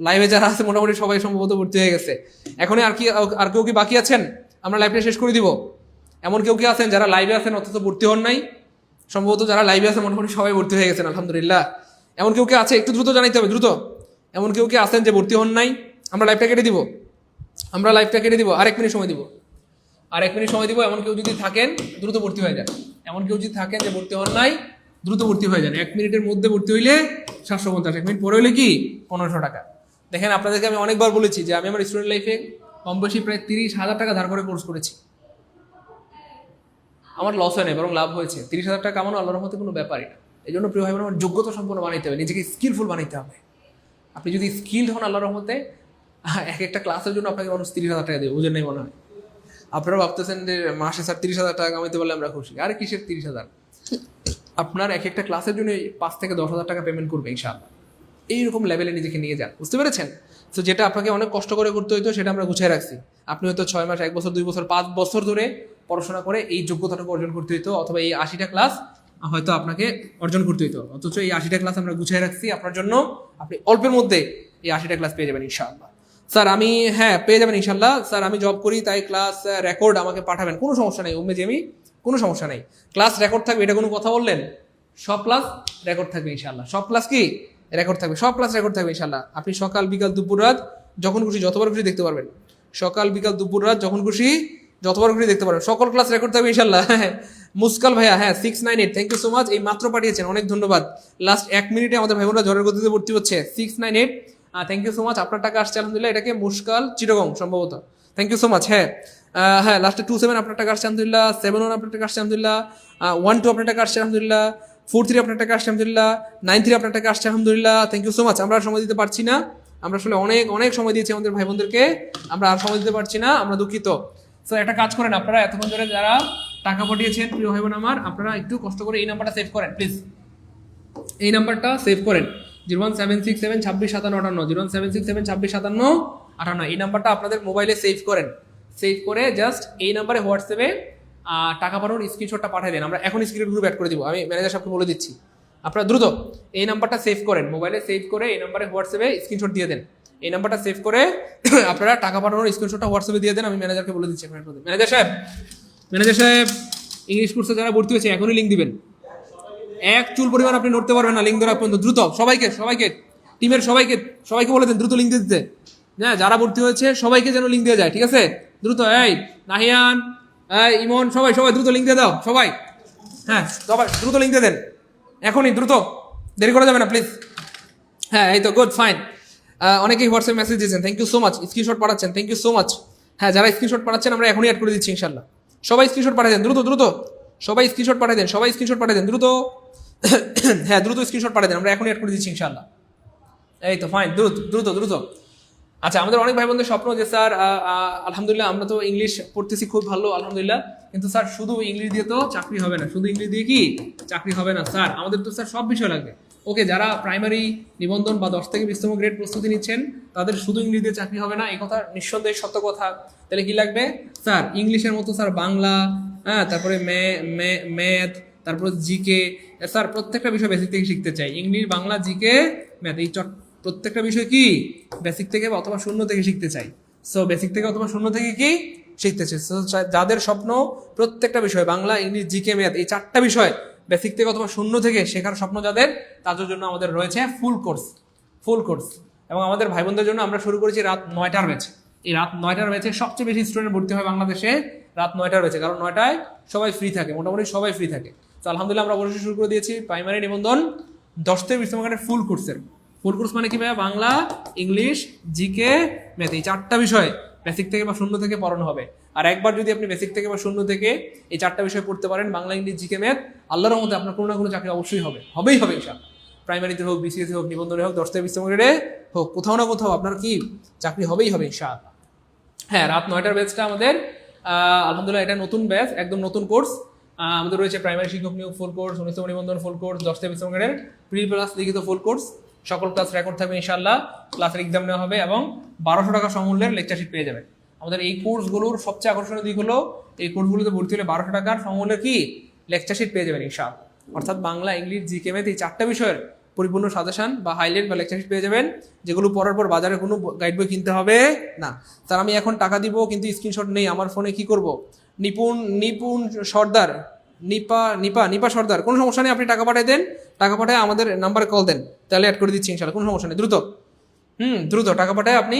লাইভে যারা আছে মোটামুটি সবাই সম্ভবত ভর্তি হয়ে গেছে। এখন আর কেউ কি বাকি আছেন? আমরা লাইভটা শেষ করে দিব। এমন কেউ কি আছেন যারা লাইভে আছেন অথচ ভর্তি হন নাই? সম্ভবত যারা লাইভে আছে মোটামুটি সবাই ভর্তি হয়ে গেছেন আলহামদুলিল্লাহ। এমন কেউ কি আছে? একটু দ্রুত জানাইতে হবে, দ্রুত। এমন কেউ কি আছেন যে ভর্তি হন নাই? আমরা লাইভটা কেটে দিব, আর 1 মিনিট সময় দিব, এমন কেউ যদি থাকেন দ্রুত ভর্তি হয়ে যান। এমন কেউ যদি থাকেন যে ভর্তি হন নাই, দ্রুত ভর্তি হয়ে যান। 1 মিনিটের মধ্যে ভর্তি হইলে 750, 1 মিনিট পরে হইলে কি 1500 টাকা। দেখেন আপনাদেরকে আমি অনেকবার বলেছি যে আমি আমার স্টুডেন্ট লাইফে কম বেশি প্রায় 30,000 টাকা ধার করে কোর্স করেছি। আমার লস হয় না, বরং লাভ হয়েছে। 30,000 টাকা কামানো আল্লাহর রহমতে কোনো ব্যাপারই না। এই জন্য প্রিয় ভাই বোন আমার যোগ্যতা সম্পন্ন বানাইতে হবে, নিজেকে স্কিলফুল বানাইতে হবে। আপনি যদি স্কিলড হন আল্লাহর রহমতে, এক একটা ক্লাসের জন্য আপনাকে মানুষ 30,000 টাকা দেবে, বুঝেন নাই মনে হয়? আপনারা ভাবতেছেন যে মাসে স্যার 30,000 টাকা কামাইতে পারলে আমরা খুশি। আরে কিসের 30,000? আপনার এক একটা ক্লাসের জন্য 5 থেকে 10,000 টাকা পেমেন্ট করবে ইনশাআল্লাহ। এইরকম লেভেলে নিজেকে নিয়ে যান, বুঝতে পেরেছেন? তো যেটা আপনাকে অনেক কষ্ট করে করতে হইতো সেটা আমরা গুছিয়ে রাখছি। আপনি হয়তো 6 মাস, 1 বছর, 2 বছর, 5 বছর ধরে পড়াশোনা করে এই যোগ্যতাটুকু অর্জন করতে হইতো, অথবা এই 80টা ক্লাস হয়তো আপনাকে অর্জন করতে হইতো। অথচ এই 80টা ক্লাস আমরা গুছিয়ে রাখছি আপনার জন্য, আপনি অল্পের মধ্যে এই 80টা ক্লাস পেয়ে যাবেন ইনশাআল্লাহ। স্যার আমি পেয়ে যাবেন ইনশাআল্লাহ। স্যার আমি জব করি, তাই ক্লাস রেকর্ড আমাকে পাঠাবেন। কোনো সমস্যা নেই উম্মে জেমি, কোনো সমস্যা নেই। ক্লাস রেকর্ড থাকবে, এটা কোনো কথা বললেন? সব ক্লাস রেকর্ড থাকবে ইনশাআল্লাহ। সব ক্লাস কি রেকর্ড থাকবে? সব ক্লাস রেকর্ড থাকবে ইনশাআল্লাহ। আপনি সকাল, বিকাল, দুপুর, রাত যখন খুশি যতবার খুশি দেখতে পারবেন। সকাল, বিকাল, দুপুর, রাত যখন খুশি যতবার খুশি দেখতে পারবেন। সকল ক্লাস রেকর্ড থাকবে ইনশাআল্লাহ। মুস্কাল ভাইয়া, 698, থ্যাংক ইউ সো মাচ। এই মাত্র পাঠিয়েছেন, অনেক ধন্যবাদ। লাস্ট 1 মিনিটে আমাদের ভাই বোনরা ঝড়ের গতিতে ভর্তি হচ্ছে। 698, থ্যাংক ইউ সো মাচ। আপনার টাকা আসছে আলহামদুলিল্লাহ। এটাকে মুস্কাল চিটাগং সম্ভবত। Thank you so much. লাস্টে 27 আপনার টাকা আসছে আলহামদুলিল্লাহ। 71 আপনার টাকা আসছে আলহামদুলিল্লাহ। 12 আপনার টাকা আসছে আলহামদুলিল্লাহ। 43 আপনার টাকা আসছে আলহামদুলিল্লাহ। 93 আপনার টাকা আসছে আলহামদুলিল্লাহ। Thank you so much. আমরা সময় দিতে পারছি না, আমরা আসলে অনেক অনেক সময় দিয়েছি আমাদের ভাই বোনদেরকে, আমরা আর সময় দিতে পারছি না, আমরা দুঃখিত। স্যার একটা কাজ করেন, আপনারা এতক্ষণ ধরে যারা টাকা পাঠিয়েছেন প্রিয় ভাই বোন আমার, আপনারা একটু কষ্ট করে এই নাম্বারটা সেভ করেন প্লিজ। এই নাম্বারটা সেভ করেন, 01767265758, 01767265758। এই নাম্বারটা আপনাদের মোবাইলে সেভ করেন। সেভ করে জাস্ট এই নাম্বারে হোয়াটসঅ্যাপে টাকা পাঠানোর স্ক্রিনশটটা পাঠিয়ে দেন। আমরা এখন স্ক্রিন গ্রুপ অ্যাড করে দিব, আমি ম্যানেজার সাহেবকে বলে দিচ্ছি। আপনারা দ্রুত এই নাম্বারটা সেভ করেন, মোবাইলে সেভ করে এই নাম্বারে হোয়াটসঅ্যাপে স্ক্রিনশট দিয়ে দেন। এই নাম্বারটা সেভ করে আপনারা টাকা পাঠানোর স্ক্রিনশটটা হোয়াটসঅ্যাপে দিয়ে দেন, আমি ম্যানেজারকে বলে দিচ্ছি। ম্যানেজার সাহেব ইংলিশ কোর্সে যারা ভর্তি হয়েছে এখনই লিঙ্ক দিবেন। এক চুল পরিমাণ আপনি নড়তে পারবেন না লিঙ্ক দেওয়ার পর্যন্ত। দ্রুত সবাইকে টিমের সবাইকে বলে দেন দ্রুত লিঙ্ক দিয়ে দিতে। হ্যাঁ, যারা ভর্তি হয়েছে সবাইকে যেন লিঙ্ক দিয়ে যায়, ঠিক আছে? দ্রুত, এই নাহিয়ান, ইমন, সবাই দ্রুত লিঙ্ক দিয়ে দাও সবাই। হ্যাঁ, সবাই দ্রুত লিঙ্ক দিয়ে দেন এখনই, দ্রুত, দেরি করা যাবে না প্লিজ। হ্যাঁ, এই তো গুড, ফাইন। অনেকেই হোয়াটসঅ্যাপ মেসেজ দিয়েছেন, thank you so much. Screenshot পাঠাচ্ছেন, থ্যাংক ইউ সো মাচ। হ্যাঁ, যারা স্ক্রিনশট পাঠাচ্ছেন আমরা এখনই অ্যাড করে দিচ্ছি ইনশাল্লাহ। সবাই স্ক্রিনশট পাঠিয়ে দেন দ্রুত, সবাই স্ক্রিনশট পাঠিয়ে দেন দ্রুত। হ্যাঁ, দ্রুত স্ক্রিনশট পাঠিয়ে দেন, আমরা এখনই অ্যাড করে দিচ্ছি ইনশাল্লাহ। এই তো ফাইন, দ্রুত। আচ্ছা, আমাদের অনেক ভাই বোনদের স্বপ্ন যে স্যার আলহামদুলিল্লাহ আমরা তো ইংলিশ পড়তেছি খুব ভালো আলহামদুলিল্লাহ, কিন্তু স্যার শুধু ইংলিশ দিয়ে তো চাকরি হবে না, শুধু ইংলিশ দিয়ে কি চাকরি হবে না স্যার, আমাদের তো স্যার সব বিষয় লাগবে। ওকে, যারা প্রাইমারি নিবন্ধন বা 10 থেকে 20তম গ্রেড প্রস্তুতি নিচ্ছেন তাদের শুধু ইংলিশ দিয়ে চাকরি হবে না, এই কথা নিঃসন্দেহে সত্য কথা। তাহলে কি লাগবে স্যার? ইংলিশের মতো স্যার বাংলা, তারপরে ম্যাথ, তারপরে জিকে। স্যার প্রত্যেকটা বিষয় বেসিক থেকে শিখতে চাই, ইংলিশ, বাংলা, জিকে, ম্যাথ, এই প্রত্যেকটা বিষয় কি বেসিক থেকে অথবা শূন্য থেকে শিখতে চাই। সো বেসিক থেকে অথবা শূন্য থেকে কি শিখতে চাই। যাদের স্বপ্ন প্রত্যেকটা বিষয় বাংলা, ইংলিশ, জিকে, ম্যাথ, এই 4টা বিষয় বেসিক থেকে অথবা শূন্য থেকে শেখার স্বপ্ন যাদের, তাদের জন্য আমাদের রয়েছে ফুল কোর্স। এবং আমাদের ভাই বোনদের জন্য আমরা শুরু করেছি রাত 9টার ব্যাচ। এই রাত 9টার ব্যাচে সবচেয়ে বেশি স্টুডেন্ট ভর্তি হয় বাংলাদেশে রাত 9টার ব্যাচে, কারণ 9টায় সবাই ফ্রি থাকে, মোটামুটি সবাই ফ্রি থাকে। তো আলহামদুলিল্লাহ আমরা অবশ্যই শুরু করে দিয়েছি প্রাইমারি নিবন্ধন 10 থেকে 20তম গ্রেডের ফুল কোর্স। মানে কি ভাইয়া? বাংলা, ইংলিশ, জিকে, ম্যাথ, এই 4টা বিষয় বেসিক থেকে বা শূন্য থেকে পড়ানো হবে। আর একবার যদি আপনি বেসিক থেকে বা শূন্য থেকে এই 4টা বিষয় পড়তে পারেন, বাংলা, ইংলিশ, জিকে, ম্যাথ, আল্লাহর রহমতে আপনার কোনো না কোনো চাকরি অবশ্যই হবেই ইনশাআল্লাহ। প্রাইমারিতে হোক, বিসিএস হোক, নিবন্ধনে হোক, 10 থেকে 20তম গ্রেডে হোক, কোথাও না কোথাও আপনার কি চাকরি হবেই ইনশাআল্লাহ। হ্যাঁ, রাত 9টার ব্যাচটা আমাদের আলহামদুলিল্লাহ এটা নতুন ব্যাচ, একদম নতুন কোর্স। আমাদের রয়েছে প্রাইমারি শিক্ষক নিয়োগ ফুল কোর্স, 19তম নিবন্ধন ফুল কোর্স, 10 থেকে 20তম গ্রেডের প্রি প্লাস লিখিত ফুল কোর্স। সকল ক্লাস রেকর্ড থাকবে ইনশাআল্লাহ, ক্লাসের এক্সাম নেওয়া হবে এবং 1200 টাকা সমূল্যের লেকচারশিট পেয়ে যাবেন। আমাদের এই কোর্সগুলোর সবচেয়ে আকর্ষণীয় দিক হলো এই কোর্সগুলোতে ভর্তি হলে 1200 টাকার সমূল্যের কি লেকচারশিট পেয়ে যাবেন ইনশাআল্লাহ। অর্থাৎ বাংলা, ইংলিশ, জিকে, ম্যাথ, এই 4টা বিষয়ের পরিপূর্ণ সাজেশন বা হাইলাইট বা লেকচারশিট পেয়ে যাবেন, যেগুলো পড়ার পর বাজারে কোনো গাইড বই কিনতে হবে না। স্যার আমি এখন টাকা দিব কিন্তু স্ক্রিনশট নেই আমার ফোনে, কি করব? নিপুণ সর্দার, নিপা সর্দার, কোনো সমস্যা নেই, আপনি টাকা পাঠিয়ে দেন, টাকা পাঠায় আমাদের নাম্বারে কল দেন, তাহলে অ্যাড করে দিচ্ছি ইনশাআল্লাহ, কোনো সমস্যা নেই। দ্রুত টাকা পাঠায় আপনি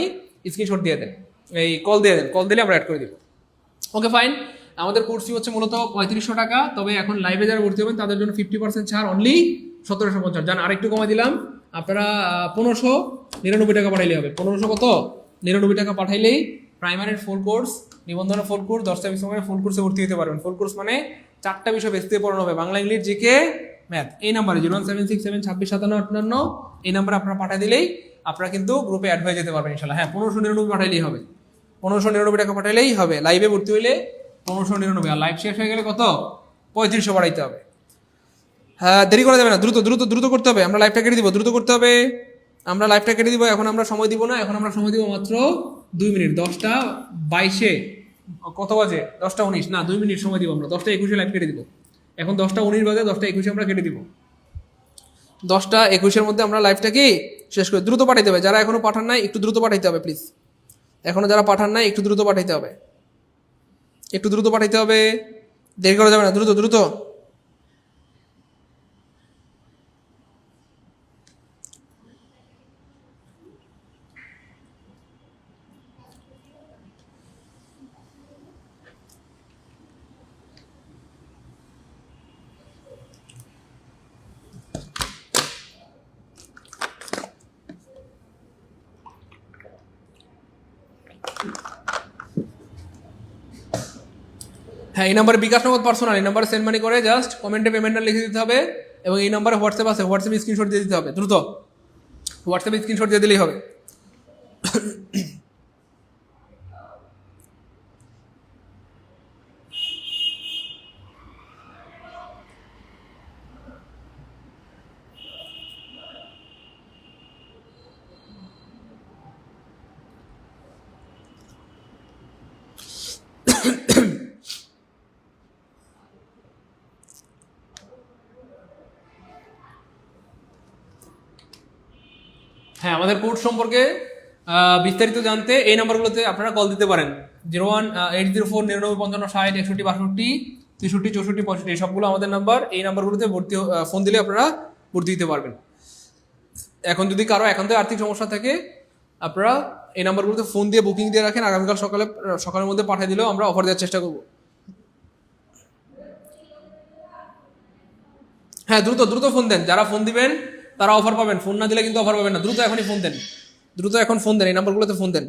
স্ক্রিনশট দিয়ে দেন, এই কল দিয়ে দেন, কল দিলে আমরা অ্যাড করে দিব। Okay fine. আমাদের কোর্সটি হচ্ছে মূলত 3500 টাকা, তবে এখন লাইভে যারা ভর্তি হবেন তাদের জন্য 50% ছাড়, অনলি 1750। জান আরেকটু কমাই দিলাম, আপনারা 1599 টাকা পাঠাইলে হবে। 1599 টাকা পাঠাইলেই প্রাইমারির ফুল কোর্স, নিবন্ধনের ফুল কোর্স, 10 থেকে 20 ফুল কোর্সে ভর্তি হতে পারবেন। ফুল কোর্স মানে 4টা বিষয় বেসতে পড়ানো হবে, বাংলা, ইংলিশ, জিকে, ম্যাথ। এই নাম্বারে 01767265758 এই নাম্বারে আপনারা পাঠিয়ে দিলেই আপনারা কিন্তু গ্রুপে অ্যাড হয়ে যেতে পারবেন ইনশাআল্লাহ। হ্যাঁ, 1599 পাঠাইলেই হবে, 1599 টাকা পাঠাইলেই হবে। লাইভে ভর্তি হইলে 1599, আর লাইভ শেষ হয়ে গেলে কত? 3500 বাড়াইতে হবে। হ্যাঁ, দেরি করা যাবে না, দ্রুত করতে হবে, আমরা লাইভটা কেটে দিব, দ্রুত করতে হবে। আমরা লাইভটা কেটে দিব, এখন আমরা সময় দিব না, এখন আমরা সময় দিব মাত্র 2 মিনিট। 10:22 কত বাজে? 10:19 না, 2 মিনিট সময় দিব আমরা। 10:21 লাইভ কেটে দিব। এখন 10:19 বাজে, 10:21 আমরা কেটে দিব। 10:21 মধ্যে আমরা লাইভটা কি শেষ করে দ্রুত পাঠাইতে হবে। যারা এখনো পাঠান নাই একটু দ্রুত পাঠাইতে হবে প্লিজ। এখনো যারা পাঠান নাই একটু দ্রুত পাঠাইতে হবে, একটু দ্রুত পাঠাইতে হবে, দেরি করা যাবে না, দ্রুত দ্রুত। হ্যাঁ, এই নাম্বারে বিকাশ নগদ পার্সোনাল, এই নাম্বারে সেন্ড মানি করে জাস্ট কমেন্টে পেমেন্টটা লিখে দিতে হবে, এবং এই নাম্বারে হোয়াটসঅ্যাপ আছে, হোয়াটসঅ্যাপে স্ক্রিনশট দিয়ে দিতে হবে দ্রুত, হোয়াটসঅ্যাপে স্ক্রিনশট দিয়ে দিলেই হবে। হ্যাঁ, আমাদের কোর্স সম্পর্কে বিস্তারিত জানতে এই নাম্বারগুলোতে আপনারা কল দিতে পারেন। 01-804-99-55-60-61-63-64-64 এই সবগুলো আমাদের নাম্বার। এই নাম্বারগুলোতে ফোন দিলে আপনারা ভর্তি দিতে পারবেন। এখন যদি কারো একান্ত আর্থিক সমস্যা থাকে আপনারা এই নাম্বারগুলোতে ফোন দিয়ে বুকিং দিয়ে রাখেন, আগামীকাল সকালের মধ্যে পাঠিয়ে দিলেও আমরা অফার দেওয়ার চেষ্টা করব। হ্যাঁ, দ্রুত দ্রুত ফোন দেন, যারা ফোন দিবেন তারা অফার পাবেন, ফোন না দিলে কিন্তু অফার পাবেন না। দ্রুত এখনই ফোন দেন, দ্রুত এখন ফোন দেন, এই নাম্বারগুলোতে ফোন দেন।